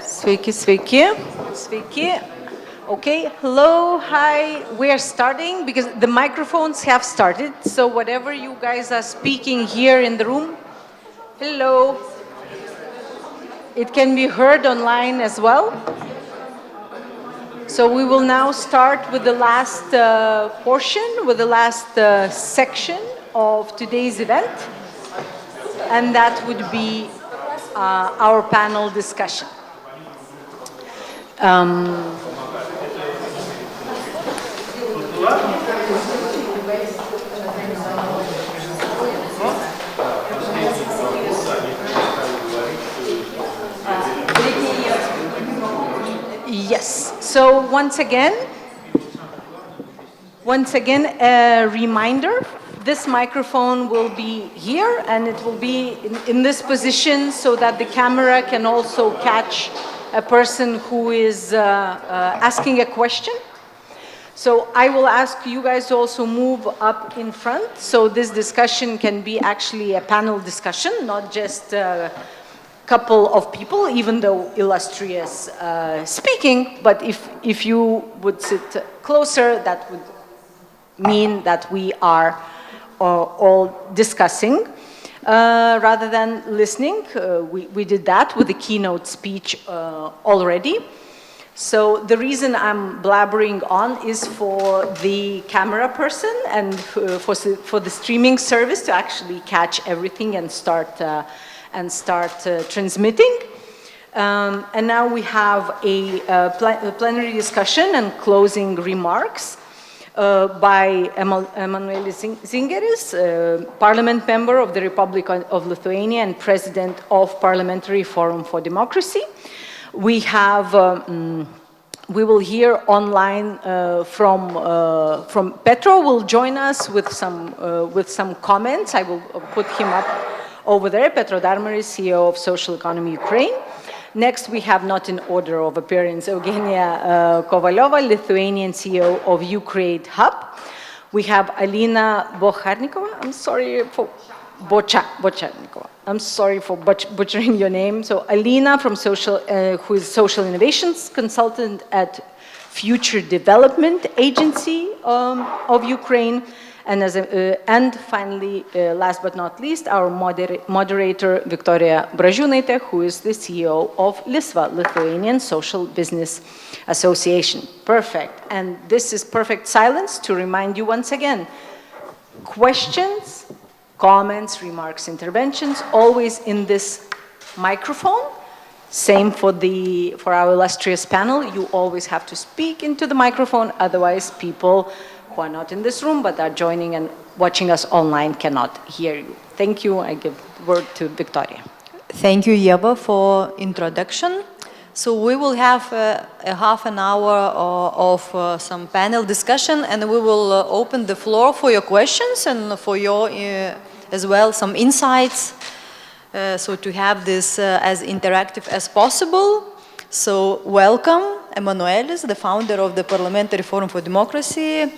Sveiki, sveiki. Sveiki. Okay, hello, hi. We are starting because the microphones have started. So whatever you guys are speaking here in the room, hello. It can be heard online as well. So we will now start with the last portion, with the last section of today's event. And that would be our panel discussion. Yes, so once again, a reminder, this microphone will be here and it will be in this position so that the camera can also catch a person who is asking a question. So I will ask you guys to also move up in front so this discussion can be actually a panel discussion, not just a couple of people, even though illustrious speaking, but if you would sit closer, that would mean that we are all discussing rather than listening. We did that with the keynote speech already. So the reason I'm blabbering on is for the camera person and for the streaming service to actually catch everything and start transmitting. And now we have a plenary discussion and closing remarks by Emanuel Zingeris, Parliament member of the Republic of Lithuania and President of Parliamentary Forum for Democracy. We will hear online from Petro will join us with some comments. I will put him up over there. Petro Darmaris, CEO of Social Economy Ukraine. Next, we have, not in order of appearance, Eugenia Kovalyova, Lithuanian CEO of Ukraine Hub. We have Alina Bocharnikova. I'm sorry for Bocharnikova. I'm sorry for butchering your name. So Alina from who is Social Innovations Consultant at Future Development Agency of Ukraine. And finally, last but not least, our moderator, Victoria Bražiūnaitė, who is the CEO of LISVA, Lithuanian Social Business Association. Perfect. And this is perfect silence to remind you once again, questions, comments, remarks, interventions, always in this microphone. Same for our illustrious panel. You always have to speak into the microphone, otherwise people who are not in this room but are joining and watching us online cannot hear you. Thank you. I give the word to Victoria. Thank you, Ieva, for introduction. So we will have a half an hour of some panel discussion, and we will open the floor for your questions and for your, as well, some insights. So to have this as interactive as possible. So welcome, Emanuelis, the founder of the Parliamentary Forum for Democracy,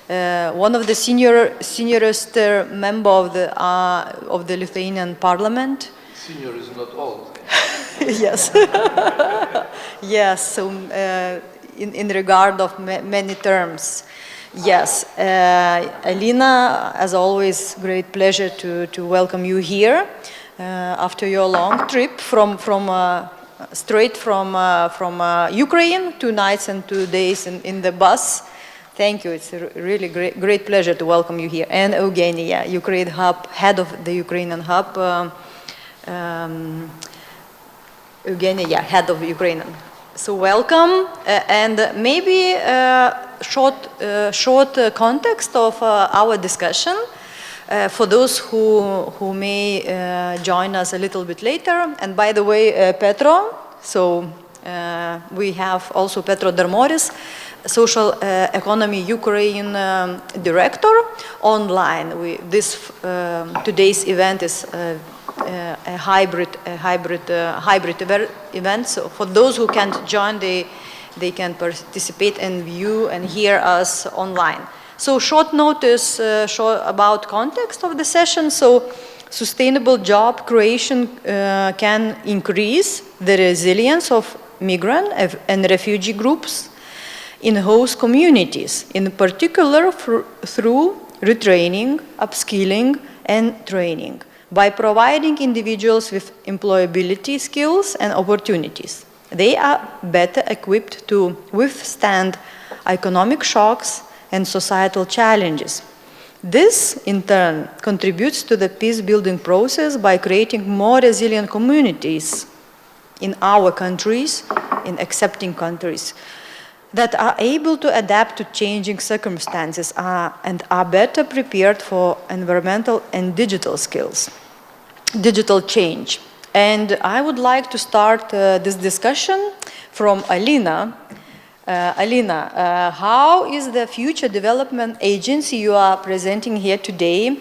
one of the seniorest member of the Lithuanian Parliament. Senior is not old. Yes. Yes. So in regard of many terms, yes. Alina, as always, great pleasure to welcome you here after your long trip straight from Ukraine, 2 nights and 2 days in the bus. Thank you. It's a really great pleasure to welcome you here. And Eugenia, Ukraine Hub, head of the Ukrainian Hub. Eugenia, head of Ukrainian. So welcome. And maybe short context of our discussion. For those who may join us a little bit later, and by the way, Petro, so we have also Petro Darmoris, Social Economy Ukraine Director, online. Today's event is a hybrid event. So for those who can't join, they can participate and view and hear us online. So short notice about context of the session. So sustainable job creation can increase the resilience of migrant and refugee groups in host communities, in particular through retraining, upskilling, and training, by providing individuals with employability skills and opportunities. They are better equipped to withstand economic shocks and societal challenges. This, in turn, contributes to the peace-building process by creating more resilient communities in our countries, in accepting countries, that are able to adapt to changing circumstances and are better prepared for environmental and digital skills, digital change. And I would like to start this discussion from Alina. Alina, how is the Future Development Agency you are presenting here today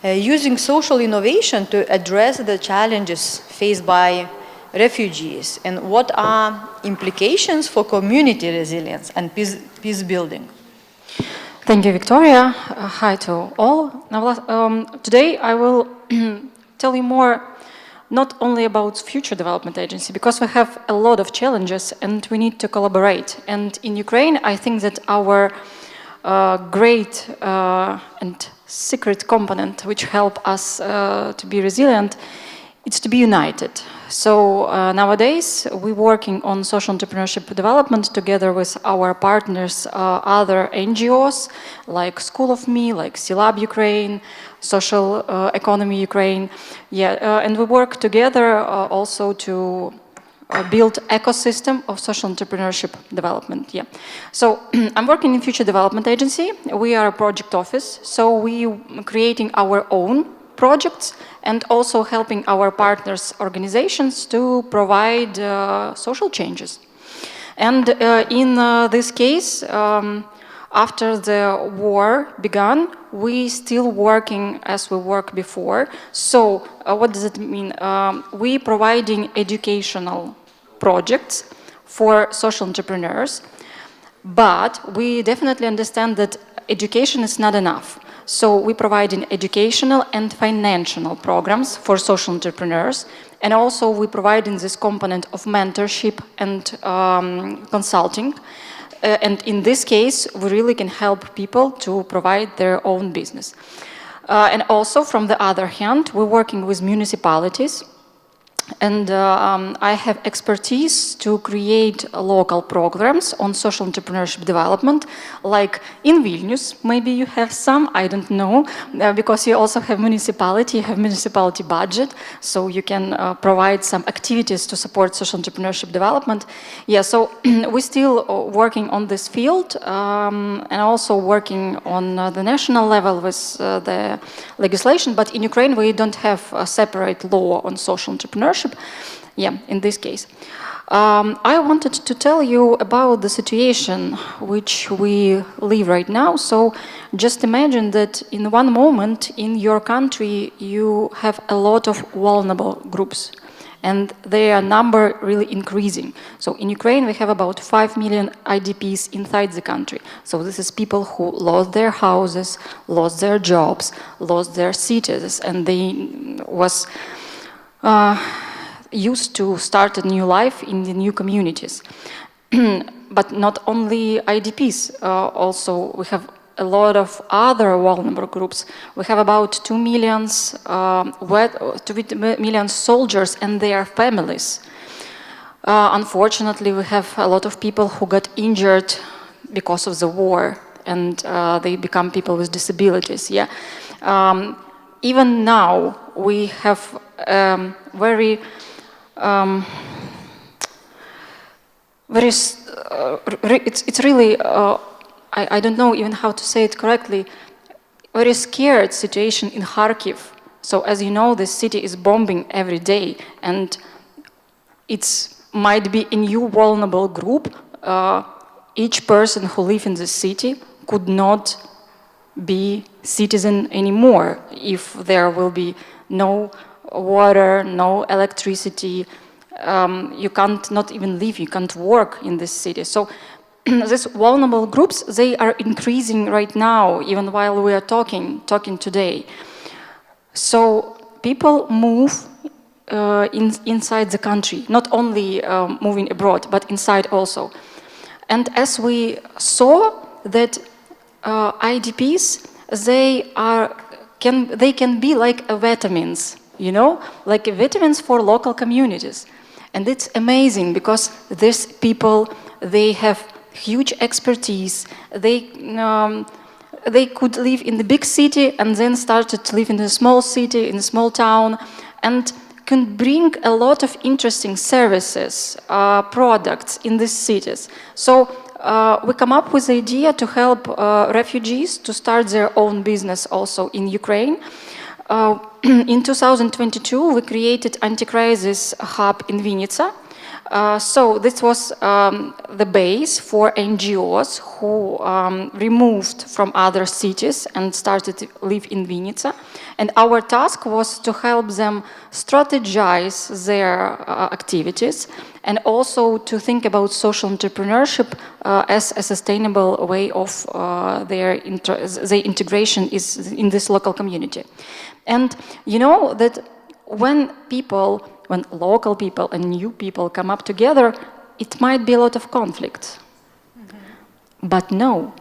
using social innovation to address the challenges faced by refugees, and what are implications for community resilience and peace building? Thank you, Victoria. Hi to all. Now, today I will tell you more not only about Future Development Agency, because we have a lot of challenges and we need to collaborate. And in Ukraine, I think that our great and secret component which help us to be resilient, it's to be united. So nowadays we're working on social entrepreneurship development together with our partners, other NGOs like School of Me, like Silab Ukraine, Social Economy Ukraine. And we work together also to build ecosystem of social entrepreneurship development. So I'm working in Future Development Agency. We are a project office, so we creating our own projects and also helping our partners organizations to provide social changes. And in this case, after the war began, we still working as we worked before. So what does it mean? We providing educational projects for social entrepreneurs, but we definitely understand that education is not enough. So we provide educational and financial programs for social entrepreneurs, and also we provide this component of mentorship and consulting. And in this case, we really can help people to provide their own business. And also, from the other hand, we're working with municipalities. And I have expertise to create local programs on social entrepreneurship development, like in Vilnius. Maybe you have some, I don't know, because you also have municipality, budget, so you can provide some activities to support social entrepreneurship development. So we're still working on this field and also working on the national level with the legislation, but in Ukraine we don't have a separate law on social entrepreneurship. In this case. I wanted to tell you about the situation which we live right now. So just imagine that in one moment in your country you have a lot of vulnerable groups and their number really increasing. So in Ukraine we have about 5 million IDPs inside the country. So this is people who lost their houses, lost their jobs, lost their cities, and they was used to start a new life in the new communities. But not only IDPs, also we have a lot of other vulnerable groups. We have about 2 million soldiers and their families. Unfortunately, we have a lot of people who got injured because of the war, and they become people with disabilities. Even now, we have it's really, I don't know even how to say it correctly. very scared situation in Kharkiv. So as you know, the city is bombing every day, and it might be a new vulnerable group. Each person who lives in the city could not be citizen anymore if there will be no water, no electricity. You can't not even live, you can't work in this city. So these vulnerable groups, they are increasing right now, even while we are talking today. So people move inside the country, not only moving abroad, but inside also. And as we saw that IDPs, they can be like vitamins, you know, like vitamins for local communities. And it's amazing because these people, they have huge expertise. They could live in the big city and then started to live in a small city, in a small town, and can bring a lot of interesting services, products in these cities. So we come up with the idea to help refugees to start their own business also in Ukraine. In 2022, we created anti-crisis hub in Vinnytsia. So this was the base for NGOs who removed from other cities and started to live in Vinnytsia. And our task was to help them strategize their activities and also to think about social entrepreneurship as a sustainable way of their integration is in this local community. And you know that when local people and new people come up together, it might be a lot of conflict. Mm-hmm. But no,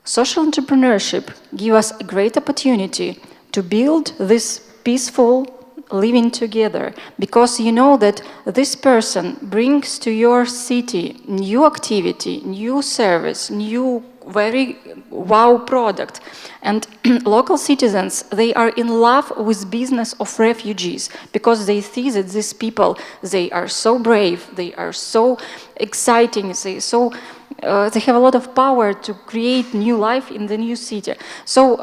social entrepreneurship gives us a great opportunity to build this peaceful living together, because you know that this person brings to your city new activity, new service, new very wow product. And local citizens, they are in love with business of refugees because they see that these people, they are so brave, they are so exciting, they have a lot of power to create new life in the new city. So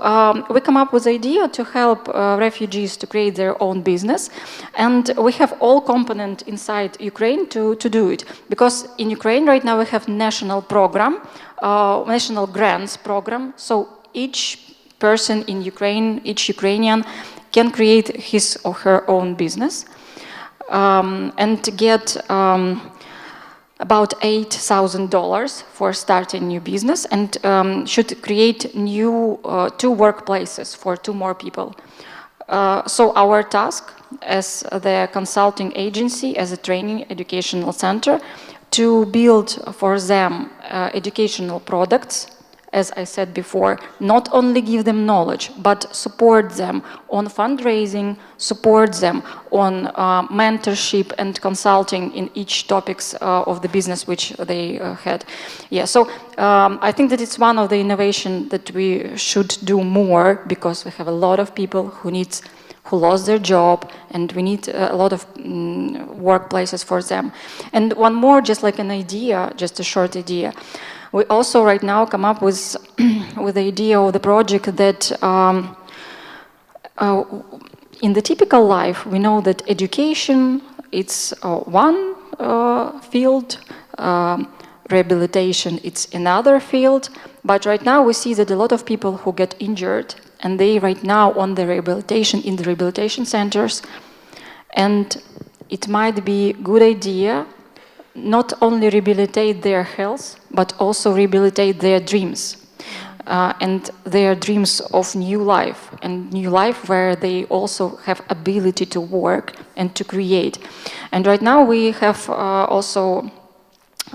we come up with the idea to help refugees to create their own business, and we have all components inside Ukraine to do it. Because in Ukraine right now we have national program, national grants program, so each person in Ukraine, each Ukrainian can create his or her own business and to get about $8,000 for starting new business, and should create new 2 workplaces for 2 more people. So our task as the consulting agency, as a training educational center, to build for them educational products, as I said before, not only give them knowledge, but support them on fundraising, support them on mentorship and consulting in each topics of the business which they had. Yeah, so I think that it's one of the innovations that we should do more, because we have a lot of people who lost their job, and we need a lot of workplaces for them. And one more, just like an idea, just a short idea. We also right now come up with the idea of the project that in the typical life, we know that education, it's one field, rehabilitation, it's another field, but right now we see that a lot of people who get injured, and they right now on the rehabilitation, in the rehabilitation centers, and it might be a good idea not only rehabilitate their health, but also rehabilitate their dreams and their dreams of new life, and new life where they also have ability to work and to create. And right now we have also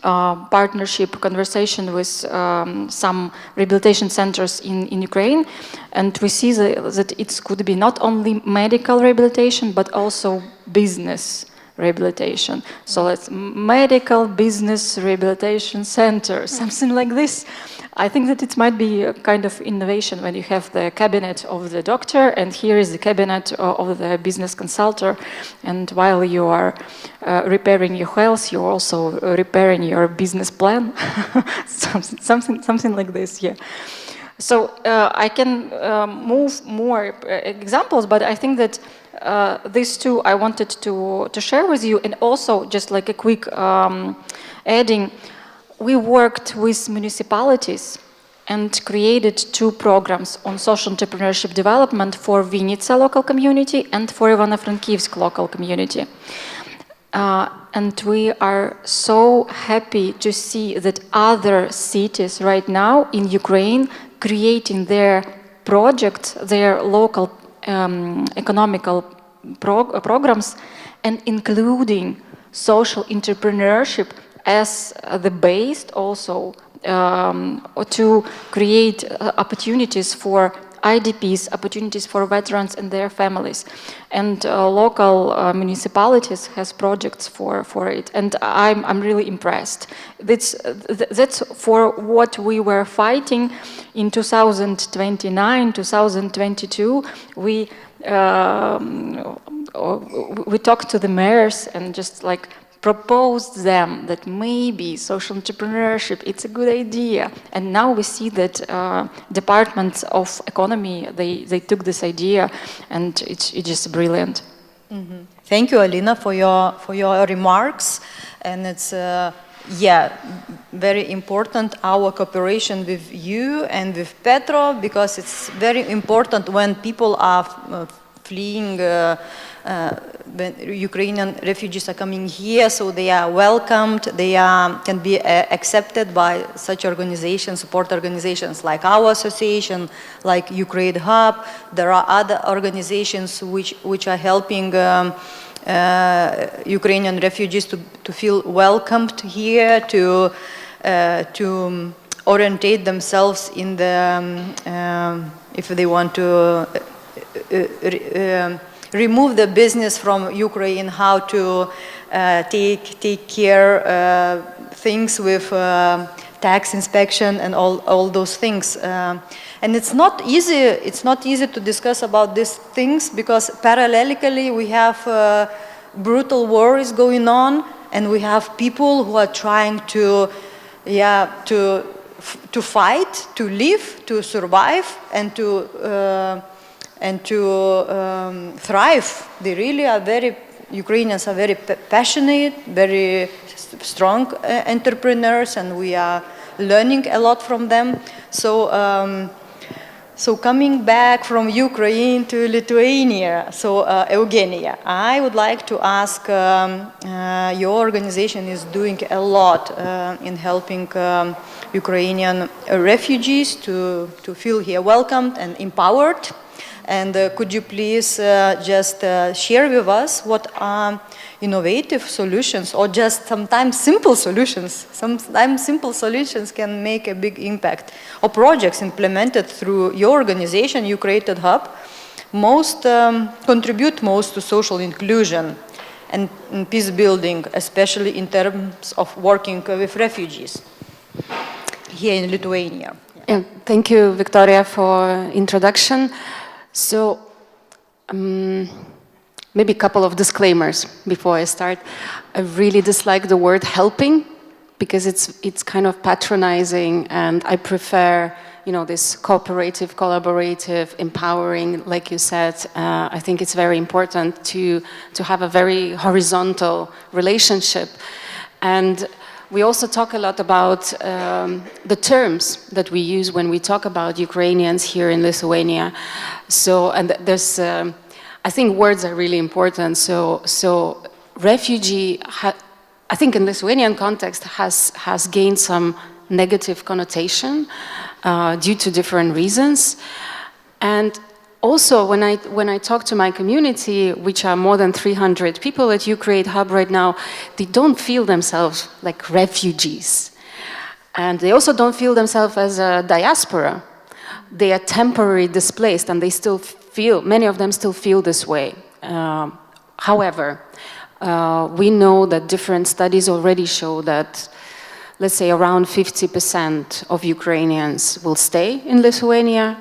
partnership conversation with some rehabilitation centers in Ukraine, and we see that it could be not only medical rehabilitation, but also business rehabilitation. So it's medical business rehabilitation center, something like this. I think that it might be a kind of innovation when you have the cabinet of the doctor, and here is the cabinet of the business consultant, and while you are repairing your health, you're also repairing your business plan. something like this, yeah. So I can move more examples, but I think that these two I wanted to share with you, and also just like a quick adding, we worked with municipalities and created 2 programs on social entrepreneurship development for Vinica local community and for Ivano-Frankivsk local community. And we are so happy to see that other cities right now in Ukraine creating their projects, their local economical programs, and including social entrepreneurship as the base also to create opportunities for IDPs, opportunities for veterans and their families. And local municipalities has projects for it. And I'm really impressed. That's for what we were fighting in 2029, 2022. We talked to the mayors and just like proposed them that maybe social entrepreneurship, it's a good idea. And now we see that departments of economy, they took this idea, and it's just brilliant. Mm-hmm. Thank you, Alina, for your remarks. And it's, yeah, very important, our cooperation with you and with Petro, because it's very important when people are fleeing, when Ukrainian refugees are coming here, so they are welcomed, they can be accepted by such organizations, support organizations like our association, like Ukraine Hub. There are other organizations which are helping Ukrainian refugees to feel welcomed here, to orientate themselves in the, if they want to remove the business from Ukraine, how to take care things with tax inspection and all those things. And it's not easy to discuss about these things, because parallelly we have brutal war is going on, and we have people who are trying to fight, to live, to survive, and to thrive. They really are Ukrainians are very passionate, very strong entrepreneurs, and we are learning a lot from them. So, so coming back from Ukraine to Lithuania, so Eugenia, I would like to ask, your organization is doing a lot in helping Ukrainian refugees to feel here welcomed and empowered. And could you please just share with us what are innovative solutions, or just sometimes simple solutions? Sometimes simple solutions can make a big impact. Or projects implemented through your organization, you created Hub, contribute most to social inclusion and peace building, especially in terms of working with refugees here in Lithuania. Yeah, thank you, Victoria, for introduction. So, maybe a couple of disclaimers before I start. I really dislike the word helping, because it's kind of patronizing, and I prefer, this cooperative, collaborative, empowering, like you said. I think it's very important to have a very horizontal relationship. And we also talk a lot about the terms that we use when we talk about Ukrainians here in Lithuania. So, and there's, I think words are really important. So refugee, I think in Lithuanian context, has gained some negative connotation due to different reasons. And also, when I talk to my community, which are more than 300 people at Ukraine Hub right now, they don't feel themselves like refugees. And they also don't feel themselves as a diaspora. They are temporarily displaced, and they still feel, many of them still feel this way. However, we know that different studies already show that, let's say, around 50% of Ukrainians will stay in Lithuania.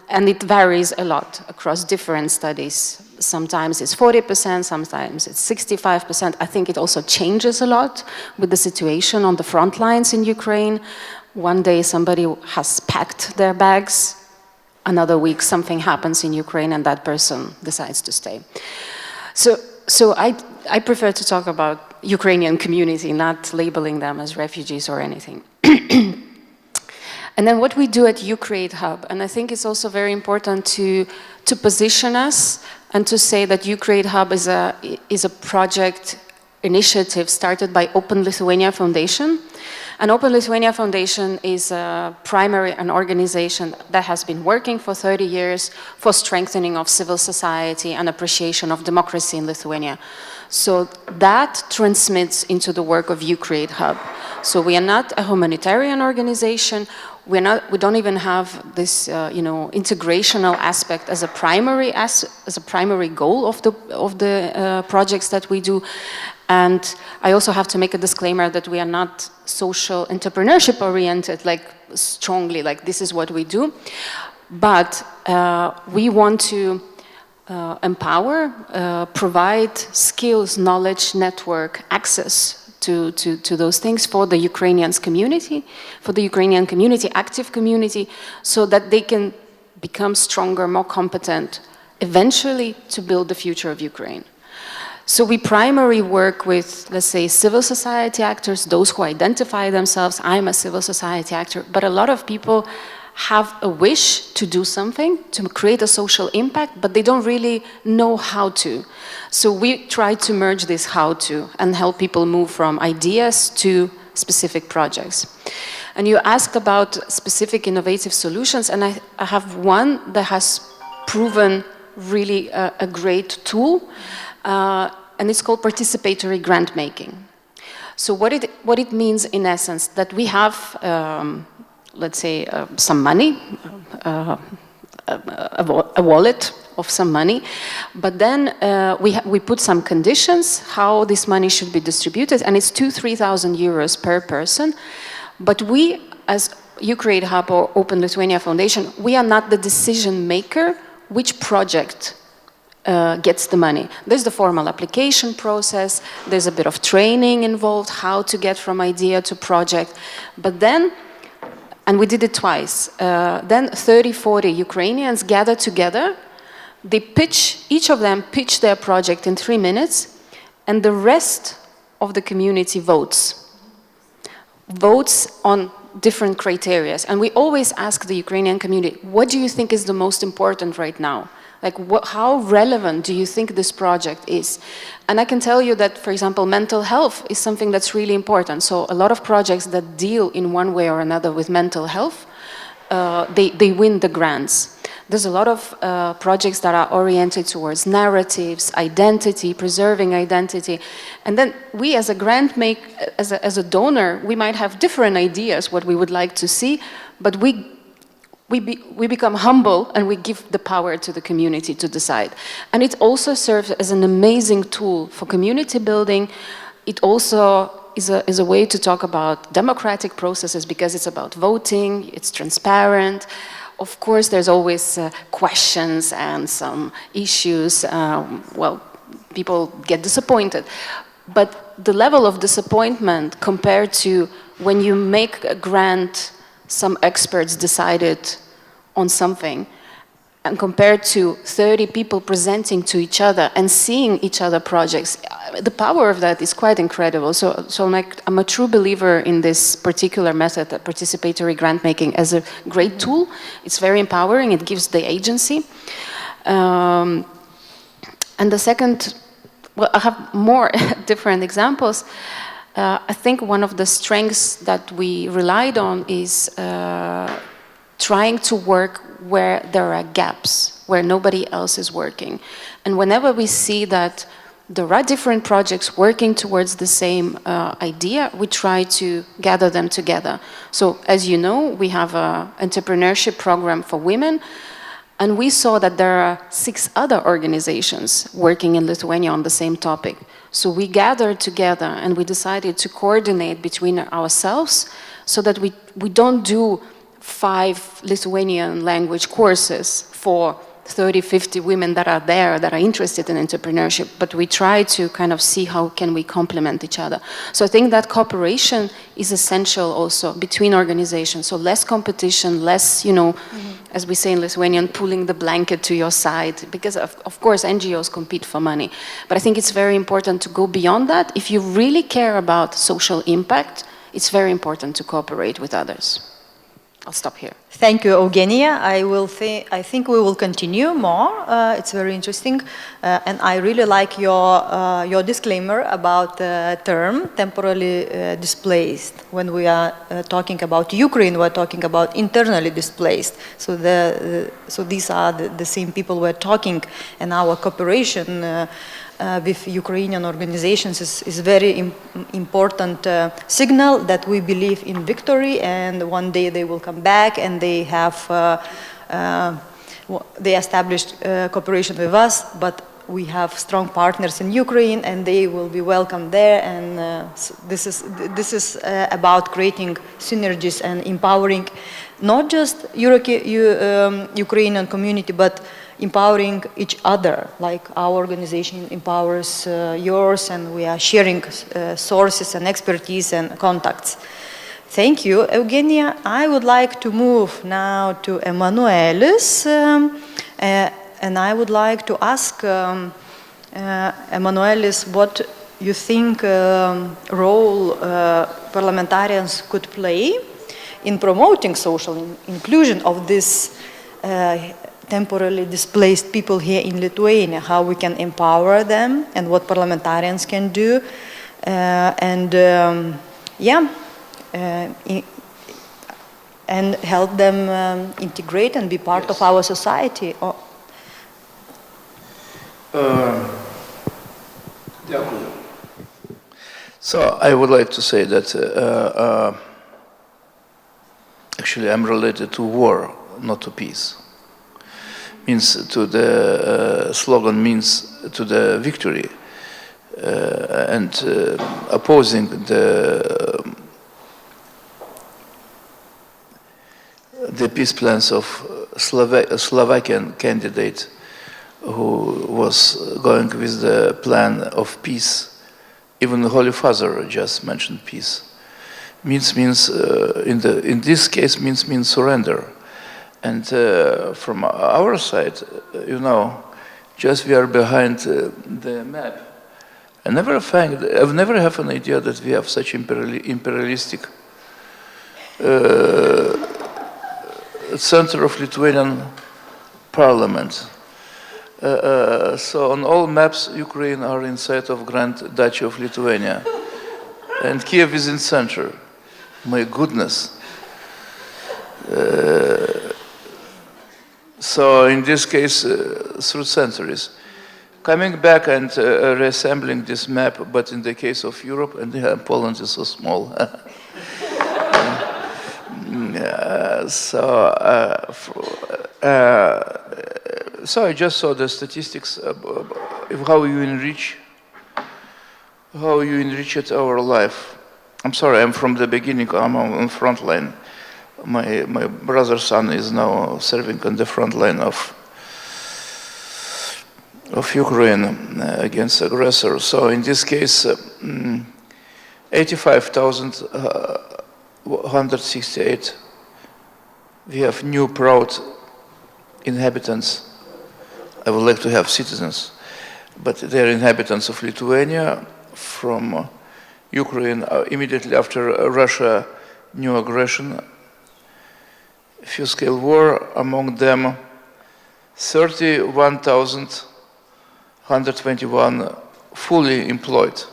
And it varies a lot across different studies. Sometimes it's 40%, sometimes it's 65%. I think it also changes a lot with the situation on the front lines in Ukraine. one day somebody has packed their bags, another week something happens in Ukraine and that person decides to stay. So I prefer to talk about Ukrainian community, not labeling them as refugees or anything. And then what we do at UCreate Hub, and I think it's also very important to position us and to say that UCreate Hub is a project initiative started by Open Lithuania Foundation. And Open Lithuania Foundation is an organization that has been working for 30 years for strengthening of civil society and appreciation of democracy in Lithuania. So that transmits into the work of UCreate Hub. So we are not a humanitarian organization. We don't even have this, integrational aspect as a primary goal of the projects that we do. And I also have to make a disclaimer that we are not social entrepreneurship oriented, strongly, this is what we do. But we want to empower, provide skills, knowledge, network, access to those things for the Ukrainian community, active community, so that they can become stronger, more competent, eventually to build the future of Ukraine. So we primarily work with, let's say, civil society actors, those who identify themselves, I'm a civil society actor, but a lot of people have a wish to do something, to create a social impact, but they don't really know how to. So we try to merge this how to and help people move from ideas to specific projects. And you asked about specific innovative solutions, and I have one that has proven really a great tool. And it's called participatory grant making. So what it means in essence, that we have, let's say, some money, a wallet of some money, but then we put some conditions how this money should be distributed, and it's 2,000–3,000 euros per person. But we, as UCreate Hub or Open Lithuania Foundation, we are not the decision maker which project gets the money. There's the formal application process, there's a bit of training involved, how to get from idea to project. But then, and we did it twice, then 30–40 Ukrainians gather together, they each of them pitch their project in 3 minutes, and the rest of the community votes on different criteria. And we always ask the Ukrainian community, what do you think is the most important right now? How relevant do you think this project is? And I can tell you that, for example, mental health is something that's really important. So a lot of projects that deal in one way or another with mental health, they win the grants. There's a lot of projects that are oriented towards narratives, identity, preserving identity. And then we as a as a donor, we might have different ideas what we would like to see, but we become humble and we give the power to the community to decide. And it also serves as an amazing tool for community building. It also is a way to talk about democratic processes because it's about voting, it's transparent. Of course, there's always questions and some issues. People get disappointed. But the level of disappointment compared to when you make a grant, some experts decided on something, and compared to 30 people presenting to each other and seeing each other projects, the power of that is quite incredible. So I'm a true believer in this particular method, that participatory grant making, as a great tool. It's very empowering, it gives the agency. And the second, I have more different examples. I think one of the strengths that we relied on is trying to work where there are gaps, where nobody else is working. And whenever we see that there are different projects working towards the same idea, we try to gather them together. So as you know, we have an entrepreneurship program for women, and we saw that there are 6 other organizations working in Lithuania on the same topic. So we gathered together and we decided to coordinate between ourselves so that we don't do 5 Lithuanian language courses for 30, 50 women that are there that are interested in entrepreneurship, but we try to kind of see how can we complement each other. So I think that cooperation is essential also between organizations. So less competition, less, you know, as we say in Lithuanian, pulling the blanket to your side, because of course NGOs compete for money. But I think it's very important to go beyond that. If you really care about social impact, it's very important to cooperate with others. I'll stop here. Thank you, Eugenia. I think we will continue more. It's very interesting. And I really like your disclaimer about the term temporarily displaced. When we are talking about Ukraine, we're talking about internally displaced. So, so these are the same people we're talking, and our cooperation with Ukrainian organizations is very important signal that we believe in victory, and one day they will come back and they have they established cooperation with us, but we have strong partners in Ukraine and they will be welcome there, and so this is about creating synergies and empowering not just Ukrainian community, but empowering each other, like our organization empowers yours, and we are sharing sources and expertise and contacts. Thank you, Eugenia. I would like to move now to Emanuelis, and I would like to ask Emanuelis what you think role parliamentarians could play in promoting social inclusion of this temporarily displaced people here in Lithuania, how we can empower them and what parliamentarians can do, and help them integrate and be part of our society. So I would like to say that actually I'm related to war, not to peace. Means to the slogan means to the victory, and opposing the peace plans of Slovakian candidate who was going with the plan of peace. Even the Holy Father just mentioned peace. Means in this case means surrender. And from our side, you know, just we are behind the map. I've never have an idea that we have such imperialistic center of Lithuanian parliament. So on all maps, Ukraine are inside of Grand Duchy of Lithuania, and Kiev is in center. My goodness. So in this case, through centuries. Coming back and reassembling this map, but in the case of Europe, and Poland is so small. So I just saw the statistics of how you enrich our life. I'm sorry, I'm from the beginning, I'm on front line. My brother's son is now serving on the front line of Ukraine against aggressor. So in this case, 85,168. We have new proud inhabitants. I would like to have citizens, but they're inhabitants of Lithuania from Ukraine immediately after Russia new aggression. Full-scale war, among them 31,121 fully employed.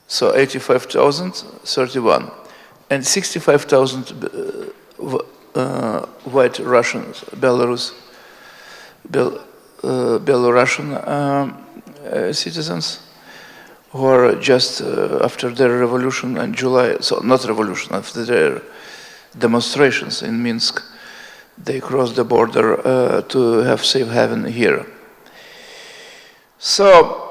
So 85,031 and 65,000 white Russians, Belarusian citizens who are just after their revolution in July, so not revolution, after their demonstrations in Minsk, they crossed the border to have safe haven here. So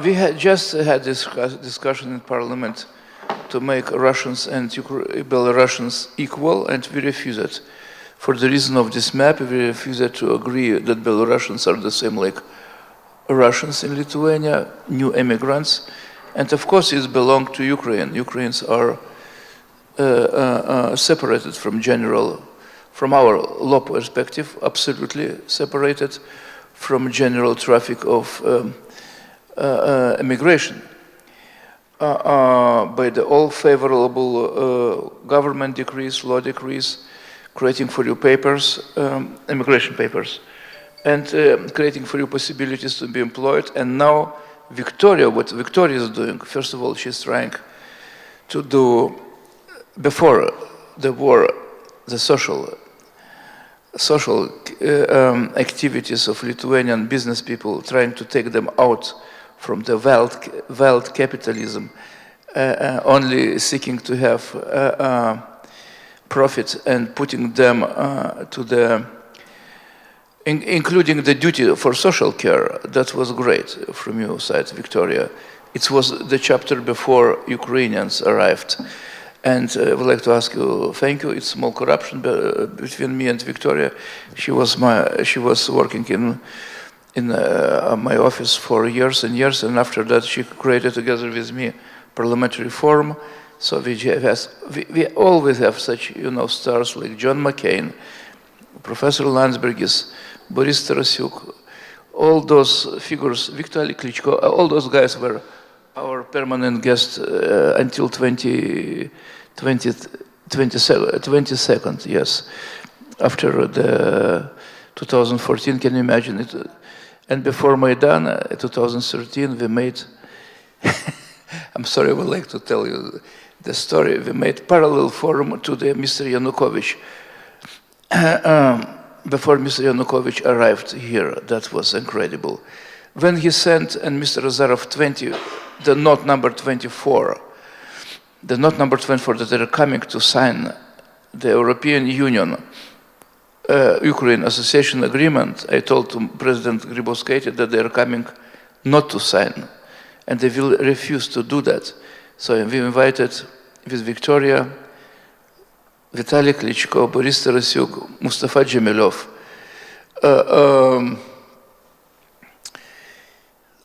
we had just had this discussion in Parliament to make Russians and Belarusians equal, and we refuse it. For the reason of this map, we refuse to agree that Belarusians are the same like Russians in Lithuania, new immigrants, and of course it belongs to Ukraine. Ukrainians are separated from our law perspective, absolutely separated from general traffic of immigration. By the all favorable government decrees, law decrees, creating for you papers, immigration papers, and creating for you possibilities to be employed. And now Victoria, what Victoria is doing, first of all, she's trying to do, before the war, the social activities of Lithuanian business people, trying to take them out from the wild capitalism, only seeking to have profit, and putting them to the, including the duty for social care. That was great from your side, Victoria. It was the chapter before Ukrainians arrived. And I would like to ask you, thank you. It's small corruption between me and Victoria. She was working in my office for years and years, and after that she created together with me parliamentary forum. So we always have such, stars like John McCain, Professor Landsbergis, Boris Tarasuk, all those figures, Vitaly Klitschko, all those guys were our permanent guests until 22nd, yes. After the 2014, can you imagine it? And before Maidan, 2013, we made, I'm sorry, I would like to tell you the story. We made parallel forum to the Mr. Yanukovych. Before Mr. Yanukovych arrived here, that was incredible. When he sent, and Mr. Azarov 20, the note number 24, the note number 24 that they're coming to sign the European Union Ukraine Association Agreement, I told to President Grybauskaitė that they're coming not to sign, and they will refuse to do that. So we invited with Victoria, Vitaly Klitschko, Boris Tarasuk, Mustafa Dzhemilov,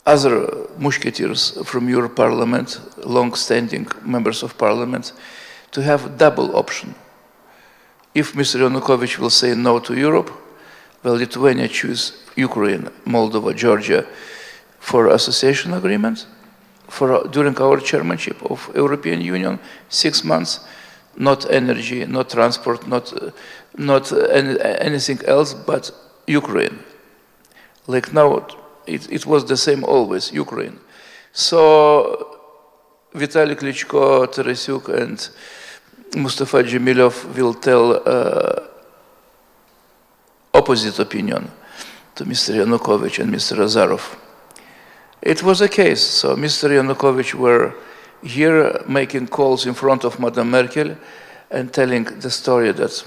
other musketeers from your parliament, long-standing members of parliament, to have double option. If Mr. Yanukovych will say no to Europe, well, Lithuania choose Ukraine, Moldova, Georgia for association agreement during our chairmanship of European Union, 6 months, not energy, not transport, not anything else, but Ukraine. Like now, it was the same always, Ukraine. So Vitaly Klitschko, Tarasuk, and Mustafa Dzhemilov will tell opposite opinion to Mr. Yanukovych and Mr. Azarov. It was a case. So Mr. Yanukovych were here making calls in front of Madame Merkel and telling the story that,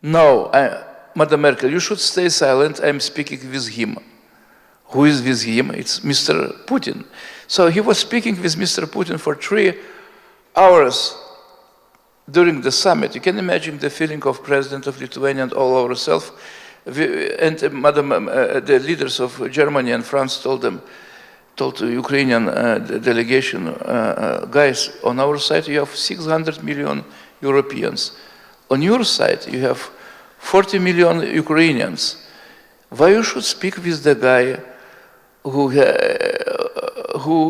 no, Madam Merkel, you should stay silent. I'm speaking with him. Who is with him? It's Mr. Putin. So he was speaking with Mr. Putin for 3 hours during the summit. You can imagine the feeling of President of Lithuania and all ourselves. And the leaders of Germany and France told the Ukrainian delegation, guys, on our side you have 600 million Europeans. On your side you have 40 million Ukrainians. Why you should speak with the guy who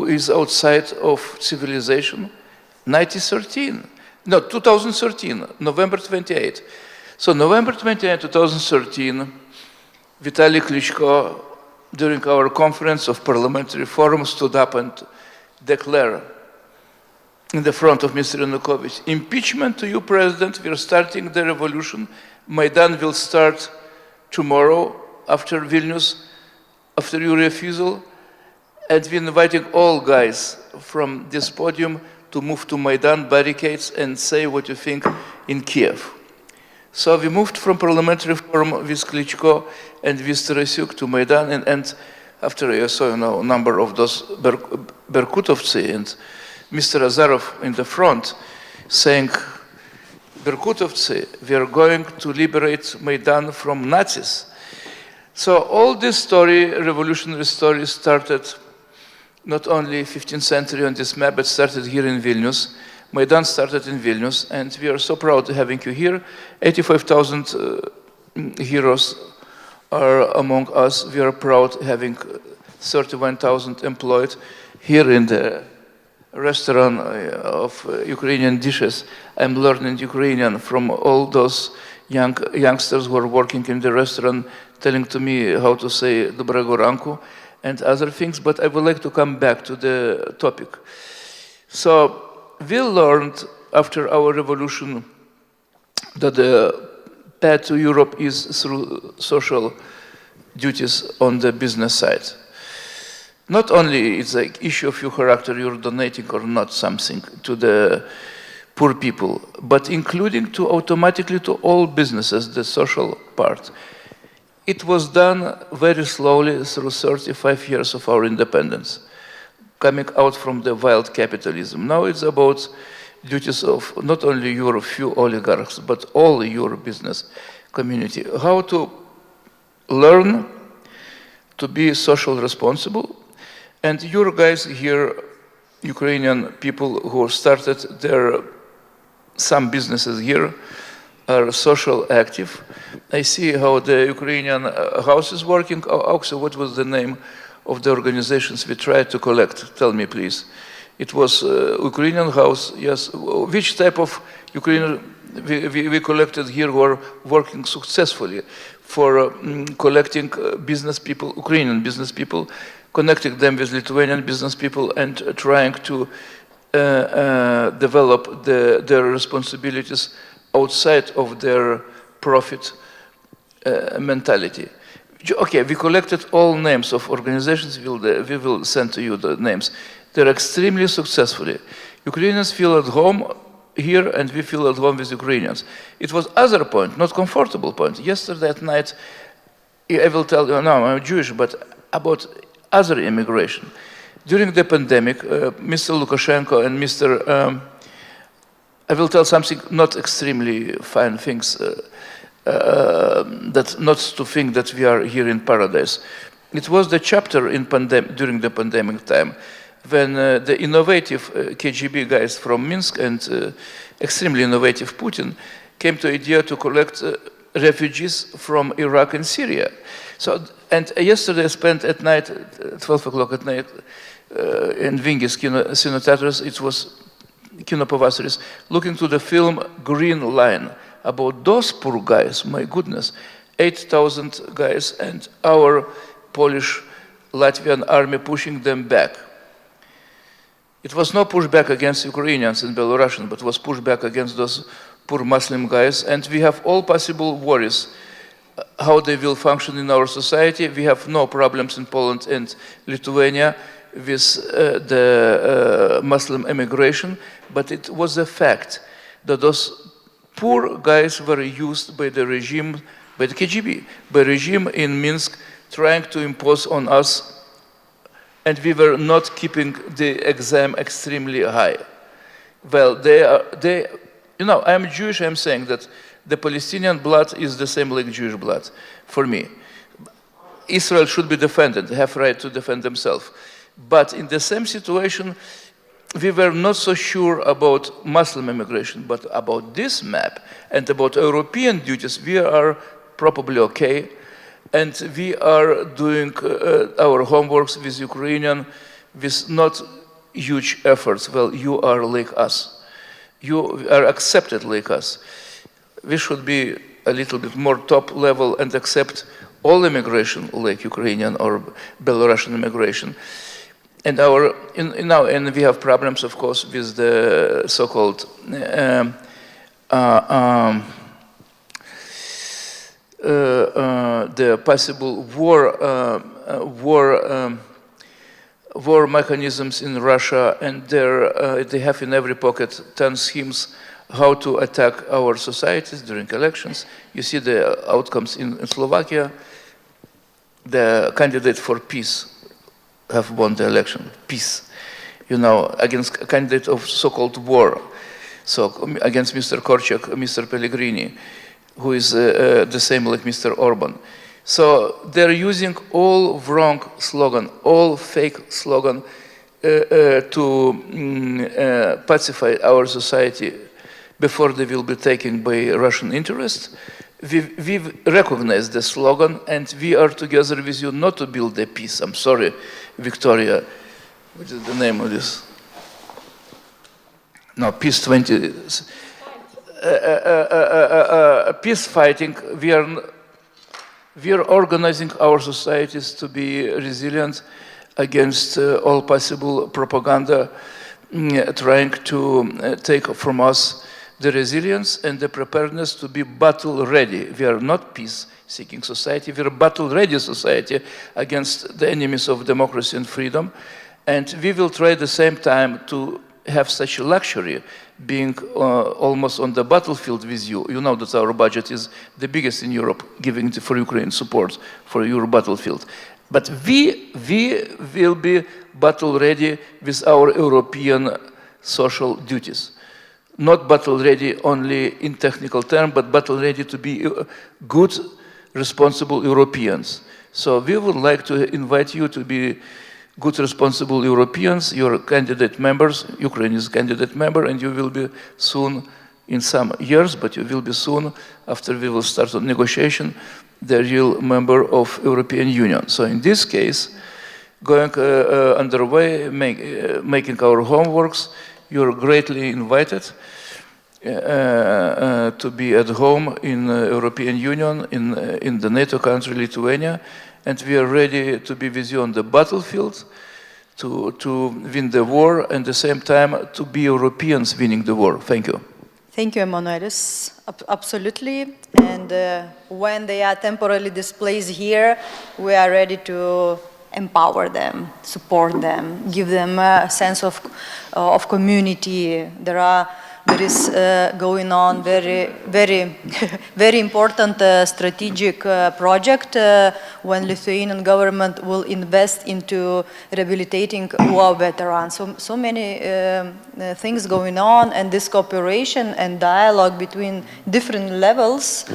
is outside of civilization? 2013, November 28. So November 28, 2013, Vitaly Klitschko, during our conference of parliamentary forum, stood up and declared in the front of Mr. Yanukovych, impeachment to you, President, we are starting the revolution. Maidan will start tomorrow after Vilnius, after your refusal, and we're inviting all guys from this podium to move to Maidan barricades and say what you think in Kiev. So we moved from parliamentary forum with Klitschko and with Tarasuk to Maidan, and after I saw a number of those Berkutovцы and Mr. Azarov in the front saying, Berkutovцы, we are going to liberate Maidan from Nazis. So all this story, revolutionary story, started not only 15th century on this map, but started here in Vilnius. Maidan started in Vilnius, and we are so proud having you here. 85,000 heroes are among us. We are proud having 31,000 employed here in the restaurant of Ukrainian dishes. I'm learning Ukrainian from all those youngsters who are working in the restaurant, telling to me how to say Dobrego ranku and other things, but I would like to come back to the topic. So we learned after our revolution that the path to Europe is through social duties on the business side. Not only it's an issue of your character, you're donating or not something to the poor people, but including to automatically to all businesses, the social part. It was done very slowly through 35 years of our independence, coming out from the wild capitalism. Now it's about duties of not only your few oligarchs, but all your business community. How to learn to be social responsible. And your guys here, Ukrainian people who started some businesses here, are social active. I see how the Ukrainian house is working. Also, what was the name of the organizations we tried to collect? Tell me, please. It was Ukrainian house, yes. Which type of Ukrainian we collected here who are working successfully for collecting business people, Ukrainian business people, connecting them with Lithuanian business people and trying to develop their responsibilities outside of their profit mentality. Okay, we collected all names of organizations. We will send to you the names. They're extremely successfully. Ukrainians feel at home here, and we feel at home with Ukrainians. It was other point, not comfortable point. Yesterday at night, I will tell you, no, I'm Jewish, but about other immigration. During the pandemic, Mr. Lukashenko and Mr. I will tell something, not extremely fine things, that not to think that we are here in paradise. It was the chapter in during the pandemic time when the innovative KGB guys from Minsk and extremely innovative Putin came to the idea to collect refugees from Iraq and Syria. So, and yesterday I spent at night, 12 o'clock at night, in Vingis Kino Theaters, it was Kino Pavasaris, looking to the film Green Line about those poor guys, my goodness, 8,000 guys, and our Polish Latvian army pushing them back. It was no pushback against Ukrainians and Belarusians, but was pushback against those poor Muslim guys, and we have all possible worries how they will function in our society. We have no problems in Poland and Lithuania with the Muslim immigration, but it was a fact that those poor guys were used by the regime, by the KGB, by regime in Minsk, trying to impose on us, and we were not keeping the exam extremely high. Well, you know, I'm Jewish, I'm saying that the Palestinian blood is the same like Jewish blood, for me. Israel should be defended, have right to defend themselves. But in the same situation, we were not so sure about Muslim immigration, but about this map and about European duties, we are probably okay. And we are doing our homeworks with Ukrainian with not huge efforts. Well, you are like us. You are accepted like us. We should be a little bit more top level and accept all immigration like Ukrainian or Belarusian immigration. And and we have problems, of course, with the so-called the possible war mechanisms in Russia, and they have in every pocket 10 schemes how to attack our societies during elections. You see the outcomes in Slovakia. The candidate for peace have won the election. Peace. you know, against a candidate of so-called war. So against Mr. Korczak, Mr. Pellegrini, who is the same like Mr. Orban. So they're using all wrong slogan, all fake slogan to pacify our society before they will be taken by Russian interests. We recognize the slogan and we are together with you not to build a peace. I'm sorry, Victoria. What is the name of this? No, Peace 20. Peace fighting. We are organizing our societies to be resilient against all possible propaganda trying to take from us the resilience and the preparedness to be battle ready. We are not peace-seeking society, we are a battle-ready society against the enemies of democracy and freedom. And we will try at the same time to have such a luxury, being almost on the battlefield with you. You know that our budget is the biggest in Europe, giving for Ukraine support for your battlefield. But we will be battle-ready with our European social duties. Not battle-ready only in technical terms, but battle-ready to be good, responsible Europeans. So we would like to invite you to be good, responsible Europeans. You're candidate members. Ukraine is a candidate member, and you will be soon, in some years, but you will be soon, after we will start a negotiation, the real member of European Union. So in this case, going underway, making our homeworks, you're greatly invited to be at home in European Union, in the NATO country, Lithuania, and we are ready to be with you on the battlefield, to win the war, and at the same time to be Europeans winning the war. Thank you. Thank you, Emanuelis. Absolutely. And when they are temporarily displaced here, we are ready to empower them, support them, give them a sense of community. There is going on very important strategic project when Lithuanian government will invest into rehabilitating war veterans. So many things going on, and this cooperation and dialogue between different levels,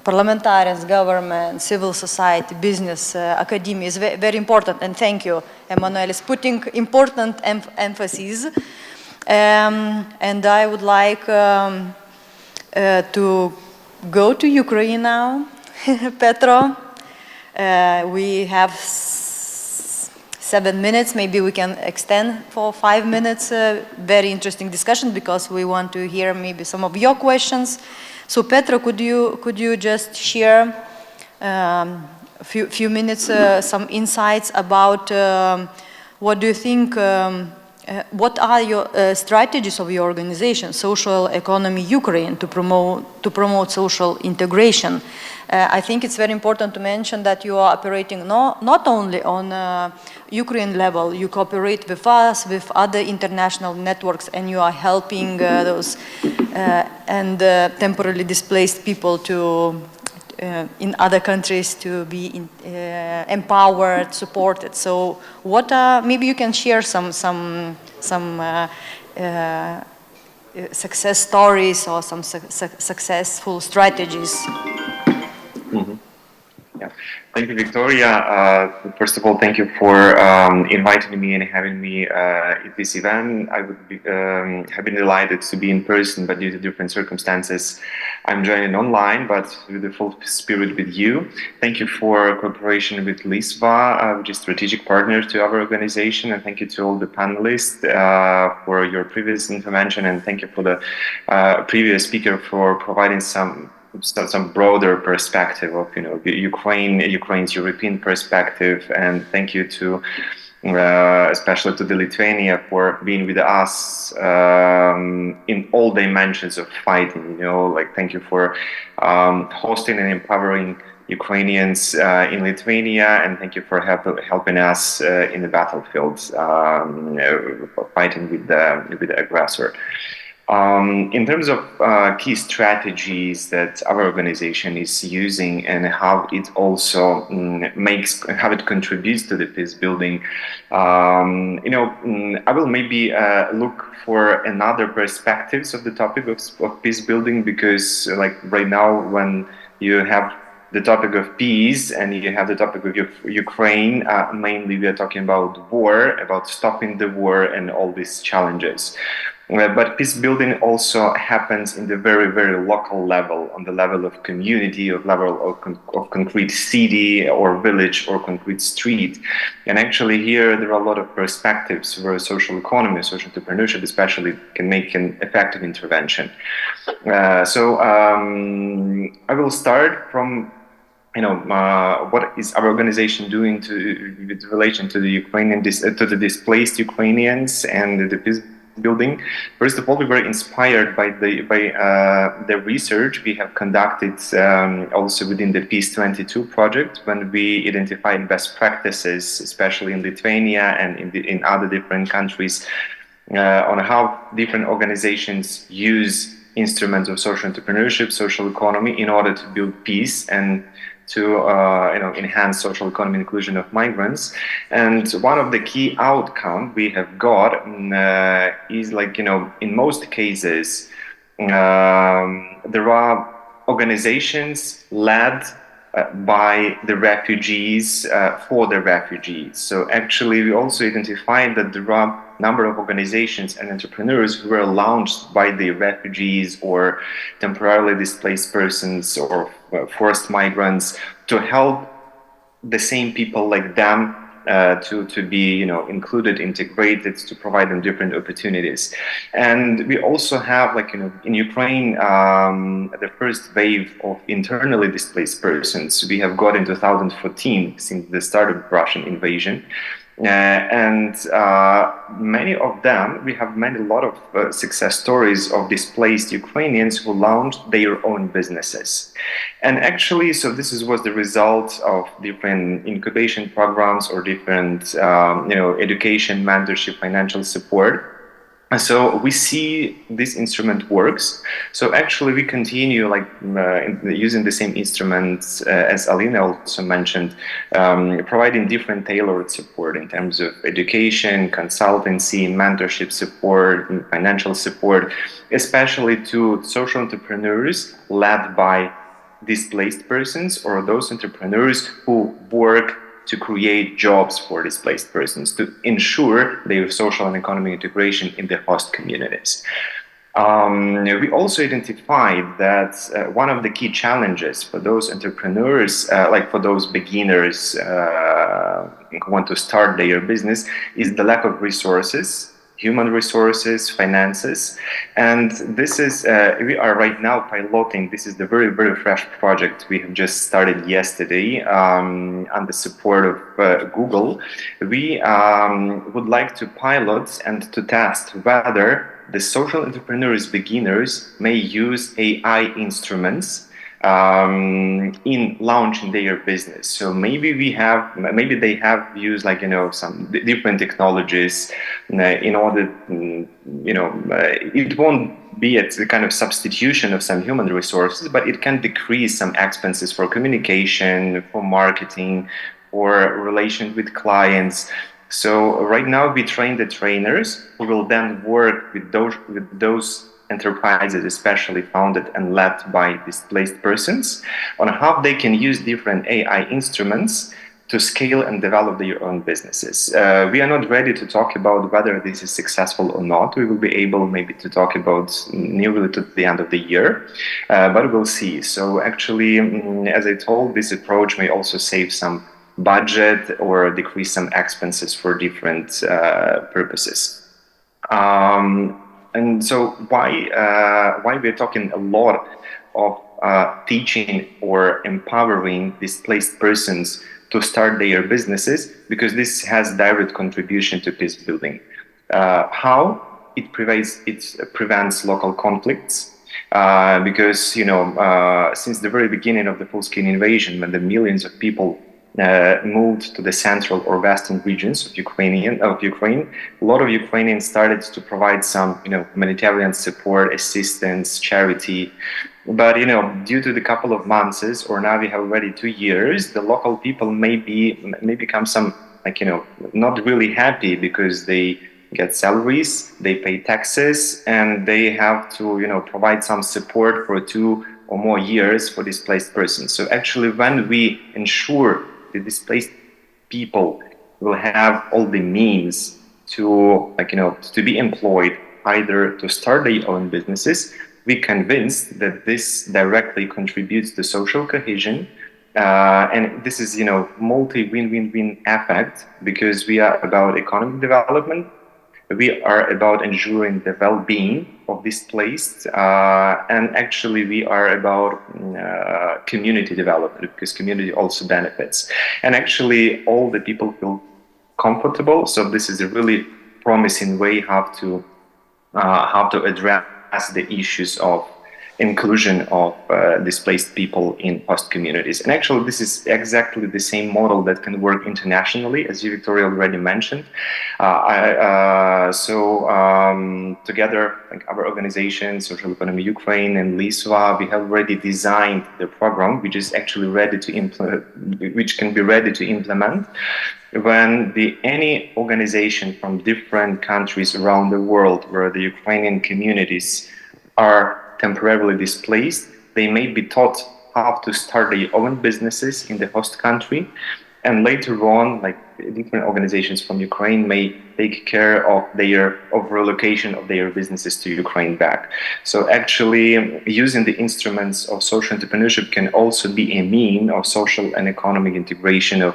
parliamentarians, government, civil society, business, academia is very important. And thank you, Emmanuel, is putting important emphasis. And I would like to go to Ukraine now, Petro. We have 7 minutes, maybe we can extend for 5 minutes. Very interesting discussion because we want to hear maybe some of your questions. So Petro, could you just share a few minutes, some insights about what do you think, what are your strategies of your organization, Social Economy Ukraine, to promote social integration? I think it's very important to mention that you are operating not only on Ukraine level, you cooperate with us, with other international networks, and you are helping those and temporarily displaced people to in other countries to be empowered, supported. So, what maybe you can share some success stories or some successful strategies. Mm-hmm. Yeah. Thank you, Victoria. First of all, thank you for inviting me and having me at this event. I would have been delighted to be in person, but due to different circumstances, I'm joining online, but with the full spirit with you. Thank you for cooperation with LISVA, which is strategic partner to our organization, and thank you to all the panelists for your previous intervention, and thank you for the previous speaker for providing some broader perspective of Ukraine's European perspective, and thank you to especially to the Lithuania for being with us in all dimensions of fighting. Thank you for hosting and empowering Ukrainians in Lithuania, and thank you for helping us in the battlefield fighting with the aggressor. In terms of key strategies that our organization is using and how it also how it contributes to the peace building, I will maybe look for another perspectives of the topic of peace building, because like right now when you have the topic of peace and you have the topic of Ukraine, mainly we are talking about war, about stopping the war and all these challenges. But peace building also happens in the very, very local level, on the level of community, of level of concrete city or village or concrete street. And actually here there are a lot of perspectives where social economy, social entrepreneurship especially, can make an effective intervention. So I will start from what is our organization doing with relation to the Ukrainian, to the displaced Ukrainians and the peace building. First of all, we were inspired by the research we have conducted also within the Peace 22 project, when we identified best practices, especially in Lithuania and in other different countries, on how different organizations use instruments of social entrepreneurship, social economy, in order to build peace and to enhance social economy inclusion of migrants. And one of the key outcomes we have got is in most cases there are organizations led by the refugees for the refugees. So actually we also identified that there are a number of organizations and entrepreneurs who were launched by the refugees or temporarily displaced persons or forced migrants to help the same people like them to be included, integrated, to provide them different opportunities. And we also have in Ukraine the first wave of internally displaced persons we have got in 2014 since the start of Russian invasion. And many of them, we have a lot of success stories of displaced Ukrainians who launched their own businesses. And actually, so this was the result of different incubation programs or different, education, mentorship, financial support. So we see this instrument works. So actually we continue using the same instruments as Alina also mentioned, providing different tailored support in terms of education, consultancy, mentorship support, financial support, especially to social entrepreneurs led by displaced persons or those entrepreneurs who work to create jobs for displaced persons, to ensure their social and economic integration in the host communities. We also identified that one of the key challenges for those entrepreneurs, for those beginners who want to start their business, is the lack of resources, human resources, finances. And this is, we are right now piloting, this is the very, very fresh project we have just started yesterday on the support of Google. We would like to pilot and to test whether the social entrepreneurs beginners may use AI instruments in launching their business. So maybe they have used some different technologies in order, it won't be a kind of substitution of some human resources, but it can decrease some expenses for communication, for marketing, for relations with clients. So right now we train the trainers who will then work with those enterprises, especially founded and led by displaced persons, on how they can use different AI instruments to scale and develop their own businesses. We are not ready to talk about whether this is successful or not. We will be able maybe to talk about nearly to the end of the year, but we'll see. So actually, as I told, this approach may also save some budget or decrease some expenses for different purposes. And so why we're talking a lot of teaching or empowering displaced persons to start their businesses? Because this has direct contribution to peace building. How? It prevents local conflicts. Because since the very beginning of the full-scale invasion, when the millions of people moved to the central or western regions of Ukraine. A lot of Ukrainians started to provide some, humanitarian support, assistance, charity. But, due to the couple of months, or now we have already 2 years, the local people may become some, not really happy because they get salaries, they pay taxes, and they have to, provide some support for 2 or more years for displaced persons. So actually, when we ensure the displaced people will have all the means to, to be employed, either to start their own businesses, we convinced that this directly contributes to social cohesion. And this is, multi-win-win-win effect, because we are about economic development, we are about ensuring the well-being of displaced, and actually we are about community development, because community also benefits. And actually all the people feel comfortable, so this is a really promising way how to address the issues of inclusion of displaced people in host communities. And actually this is exactly the same model that can work internationally, as you, Victoria, already mentioned. Together, like our organization, Social Economy Ukraine and LISWA, we have already designed the program, which is actually ready to implement, which can be ready to implement when any organization from different countries around the world where the Ukrainian communities are temporarily displaced, they may be taught how to start their own businesses in the host country, and later on, like different organizations from Ukraine may take care of relocation of their businesses to Ukraine back. So actually, using the instruments of social entrepreneurship can also be a means of social and economic integration of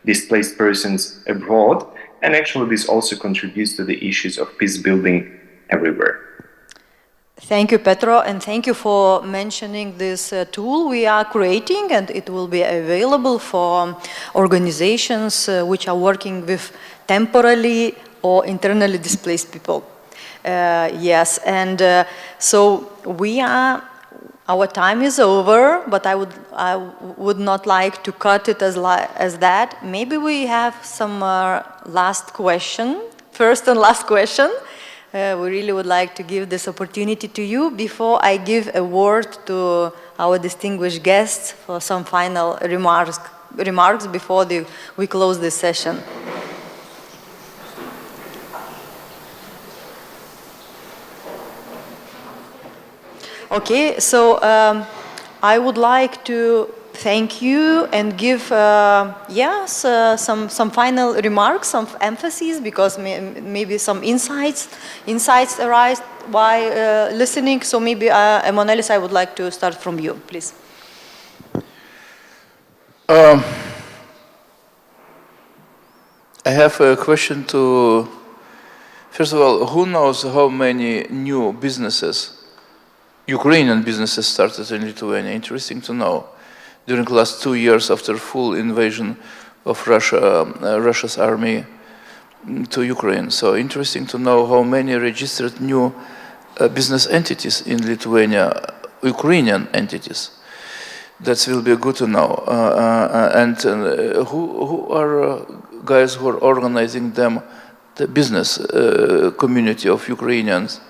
displaced persons abroad, and actually this also contributes to the issues of peace building everywhere. Thank you, Petro, and thank you for mentioning this tool we are creating, and it will be available for organizations which are working with temporarily or internally displaced people. Yes, and so our time is over, but I would not like to cut it as that. Maybe we have some last question, first and last question. We really would like to give this opportunity to you before I give a word to our distinguished guests for some final remarks before we close this session. Okay, so I would like to thank you and give some final remarks, some emphases, because maybe some insights arise while listening. So maybe Emanuelis, I would like to start from you, please. I have a question to, first of all, who knows how many new businesses, Ukrainian businesses, started in Lithuania? Interesting to know. During the last 2 years after full invasion of Russia's army to Ukraine. So interesting to know how many registered new business entities in Lithuania, Ukrainian entities. That will be good to know. Who are guys who are organizing them, the business community of Ukrainians?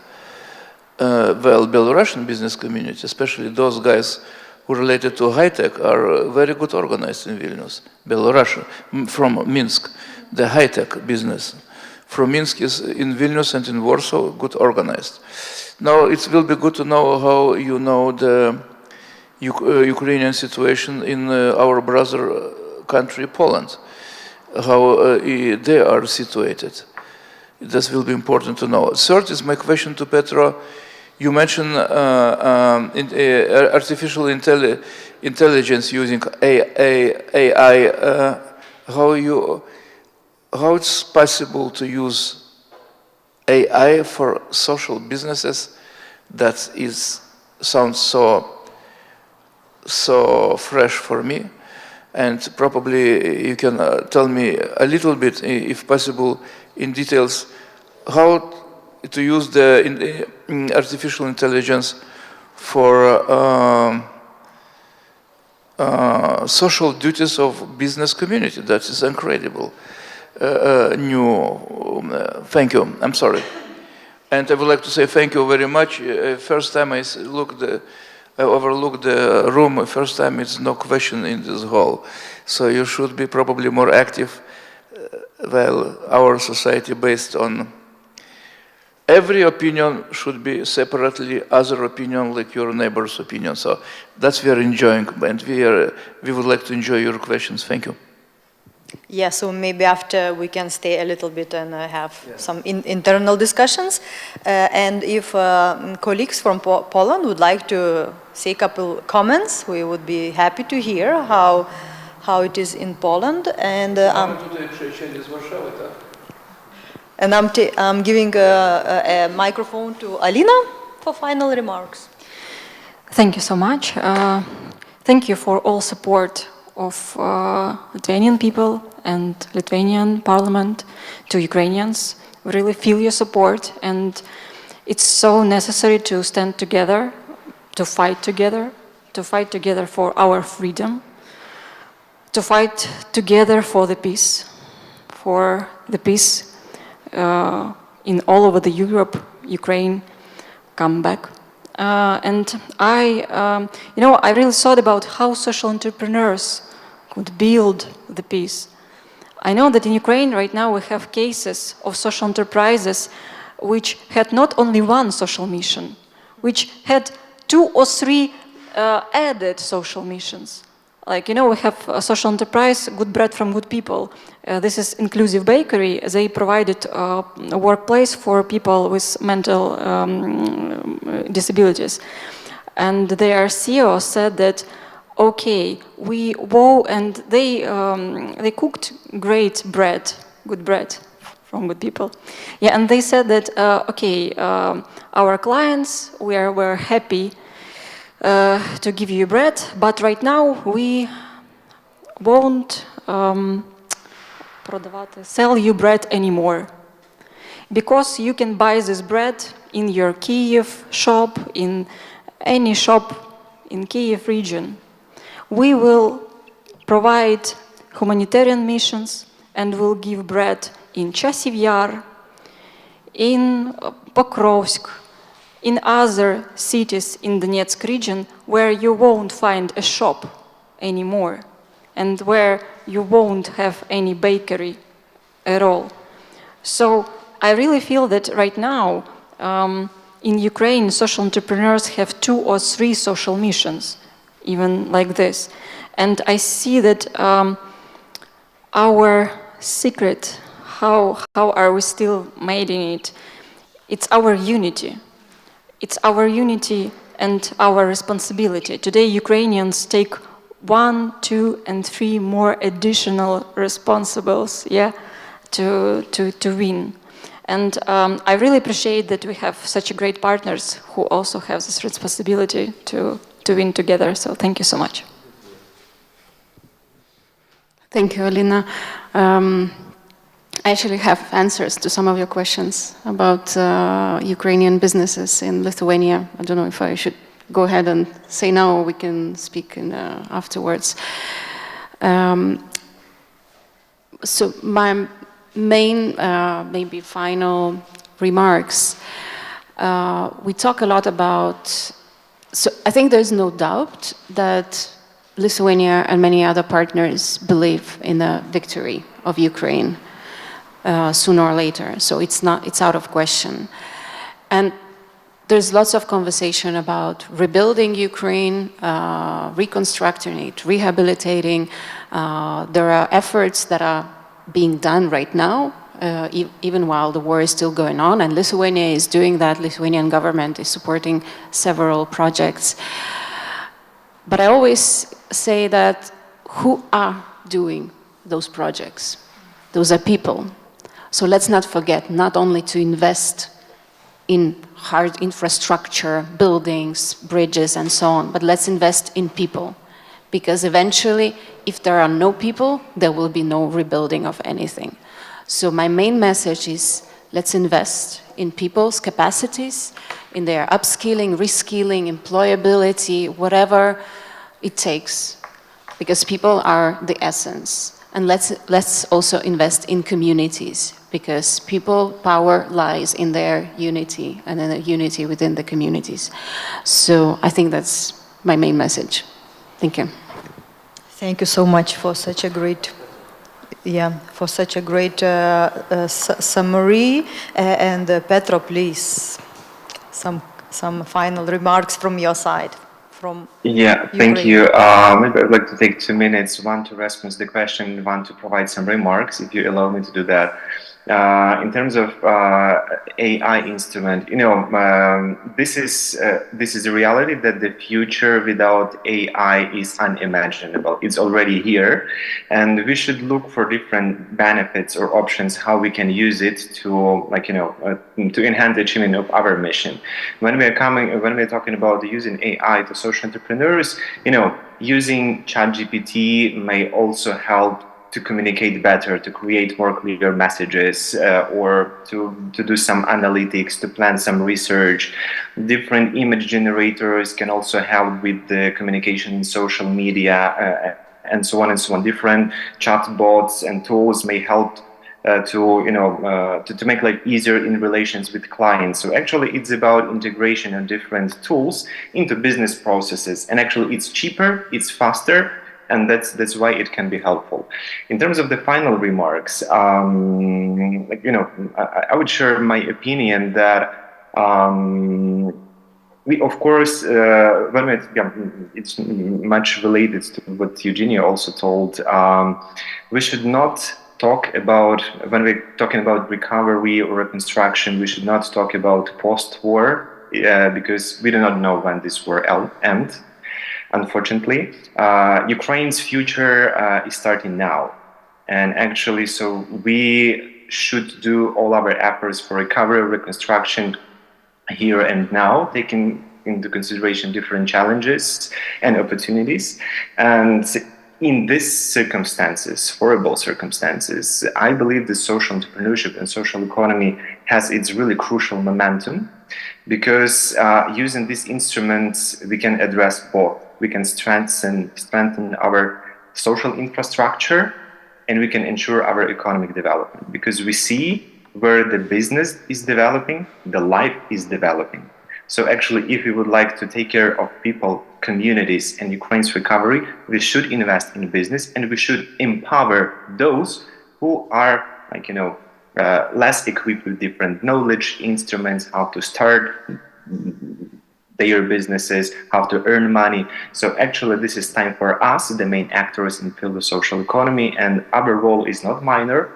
Well, Belarusian business community, especially those guys who related to high-tech, are very good organized in Vilnius. Belarus, from Minsk, the high-tech business. From Minsk is in Vilnius and in Warsaw, good organized. Now, it will be good to know how you know the Ukrainian situation in our brother country, Poland, how they are situated. This will be important to know. Third is my question to Petro. You mentioned artificial intelligence using AI. How it's possible to use AI for social businesses? That sounds so fresh for me, and probably you can tell me a little bit, if possible, in details, how to use the artificial intelligence for social duties of business community. That is incredible. Thank you. I'm sorry. And I would like to say thank you very much. First time I overlooked the room. First time it's no question in this hall. So you should be probably more active. Well, our society based on every opinion should be separately other opinion like your neighbor's opinion. So that's we are enjoying, and we would like to enjoy your questions. Thank you. Yeah, so maybe after we can stay a little bit and have some internal discussions. And if colleagues from Poland would like to say a couple comments, we would be happy to hear how it is in Poland. And I'm giving a microphone to Alina for final remarks. Thank you so much. Thank you for all support of Lithuanian people and Lithuanian parliament to Ukrainians. We really feel your support, and it's so necessary to stand together, to fight together for our freedom, to fight together for the peace in all over the Europe, Ukraine, come back. And I really thought about how social entrepreneurs could build the peace. I know that in Ukraine right now we have cases of social enterprises which had not only one social mission, which had 2 or 3 added social missions. Like, we have a social enterprise, Good Bread from Good People. This is inclusive bakery. They provided a workplace for people with mental disabilities. And their CEO said that, okay, and they cooked great bread, good bread from good people. Yeah, and they said that, our clients, we're happy to give you bread, but right now we won't sell you bread anymore, because you can buy this bread in your Kyiv shop, in any shop in Kyiv region. We will provide humanitarian missions and will give bread in Chasiv Yar, in Pokrovsk, in other cities in the Donetsk region where you won't find a shop anymore and where you won't have any bakery at all. So I really feel that right now in Ukraine, social entrepreneurs have 2 or 3 social missions, even like this. And I see that our secret, how are we still made in it? It's our unity. It's our unity and our responsibility. Today, Ukrainians take 1, 2, and 3 more additional responsibilities, to win. And I really appreciate that we have such great partners who also have this responsibility to win together. So thank you so much. Thank you, Alina. I actually have answers to some of your questions about Ukrainian businesses in Lithuania. I don't know if I should go ahead and say now, or we can speak afterwards. So my main, maybe final remarks, we talk a lot about, so I think there's no doubt that Lithuania and many other partners believe in the victory of Ukraine sooner or later. So it's out of question. And there's lots of conversation about rebuilding Ukraine, reconstructing it, rehabilitating. There are efforts that are being done right now, even while the war is still going on, and Lithuania is doing that. Lithuanian government is supporting several projects. But I always say that who are doing those projects? Those are people. So let's not forget not only to invest in hard infrastructure, buildings, bridges, and so on, but let's invest in people. Because eventually, if there are no people, there will be no rebuilding of anything. So my main message is, let's invest in people's capacities, in their upskilling, reskilling, employability, whatever it takes. because people are the essence. And let's also invest in communities, because people power lies in their unity and in the unity within the communities. So I think that's my main message. Thank you. Thank you so much for such a great, summary. And Petro, please, some final remarks from your side. Yeah, thank you. Maybe I'd like to take 2 minutes, one to respond to the question, one to provide some remarks, if you allow me to do that. In terms of AI instrument, this is a reality that the future without AI is unimaginable. It's already here, and we should look for different benefits or options how we can use it to, to enhance the achievement of our mission. When we're talking about using AI to social entrepreneurs, using ChatGPT may also help to communicate better, to create more clear messages, or to do some analytics, to plan some research. Different image generators can also help with the communication in social media, and so on and so on. Different chatbots and tools may help to make life easier in relations with clients. So actually it's about integration of different tools into business processes, and actually it's cheaper, it's faster, and that's why it can be helpful. In terms of the final remarks, I would share my opinion that we, of course, it's much related to what Eugenia also told. We should not talk about, when we're talking about recovery or reconstruction, we should not talk about post-war, because we do not know when this war ends. Unfortunately, Ukraine's future is starting now. And actually, so we should do all our efforts for recovery, reconstruction here and now, taking into consideration different challenges and opportunities. And in these circumstances, horrible circumstances, I believe the social entrepreneurship and social economy has its really crucial momentum, because using these instruments, we can address both. We can strengthen our social infrastructure, and we can ensure our economic development, because we see where the business is developing, the life is developing. So actually, if we would like to take care of people, communities, and Ukraine's recovery, we should invest in business, and we should empower those who are, less equipped with different knowledge, instruments, how to start their businesses, how to earn money. So actually, this is time for us, the main actors in the field of social economy, and our role is not minor.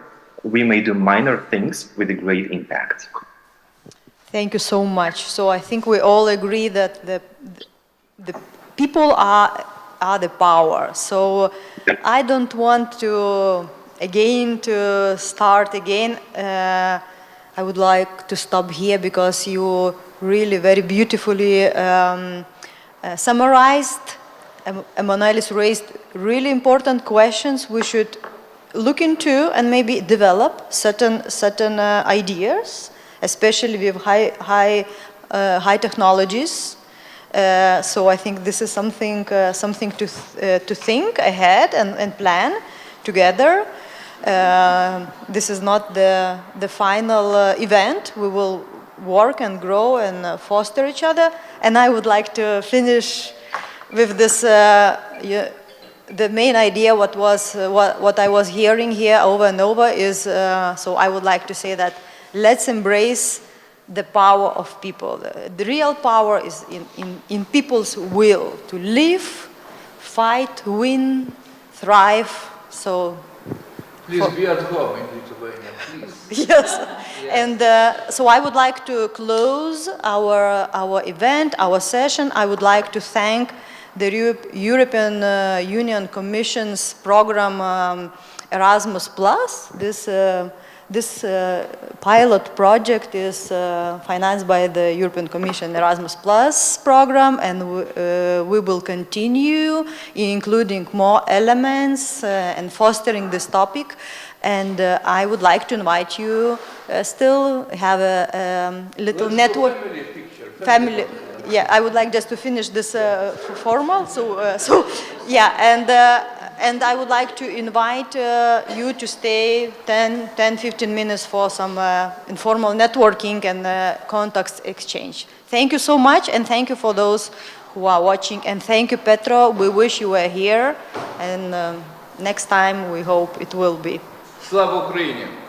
We may do minor things with a great impact. Thank you so much. So I think we all agree that the people are the power. So I don't want to start again. I would like to stop here, because you really very beautifully summarized. Emanuelis raised really important questions we should look into and maybe develop certain ideas, especially with high technologies. So I think this is something to think ahead and plan together. This is not the final event. We will work and grow and foster each other. And I would like to finish with this. The main idea, what I was hearing here over and over is, so I would like to say that let's embrace the power of people. The real power is in people's will to live, fight, win, thrive. So please be at home in Lithuania, please. Yes. And so I would like to close our event, our session. I would like to thank the European Union Commission's program Erasmus+. This pilot project is financed by the European Commission Erasmus+ program, and we will continue including more elements and fostering this topic. And I would like to invite you still have a little network. Family. Yeah, I would like just to finish this formal. So yeah, and And I would like to invite you to stay 10-15 minutes for some informal networking and contacts exchange. Thank you so much, and thank you for those who are watching. And thank you, Petro. We wish you were here, and next time we hope it will be. Слава Україні!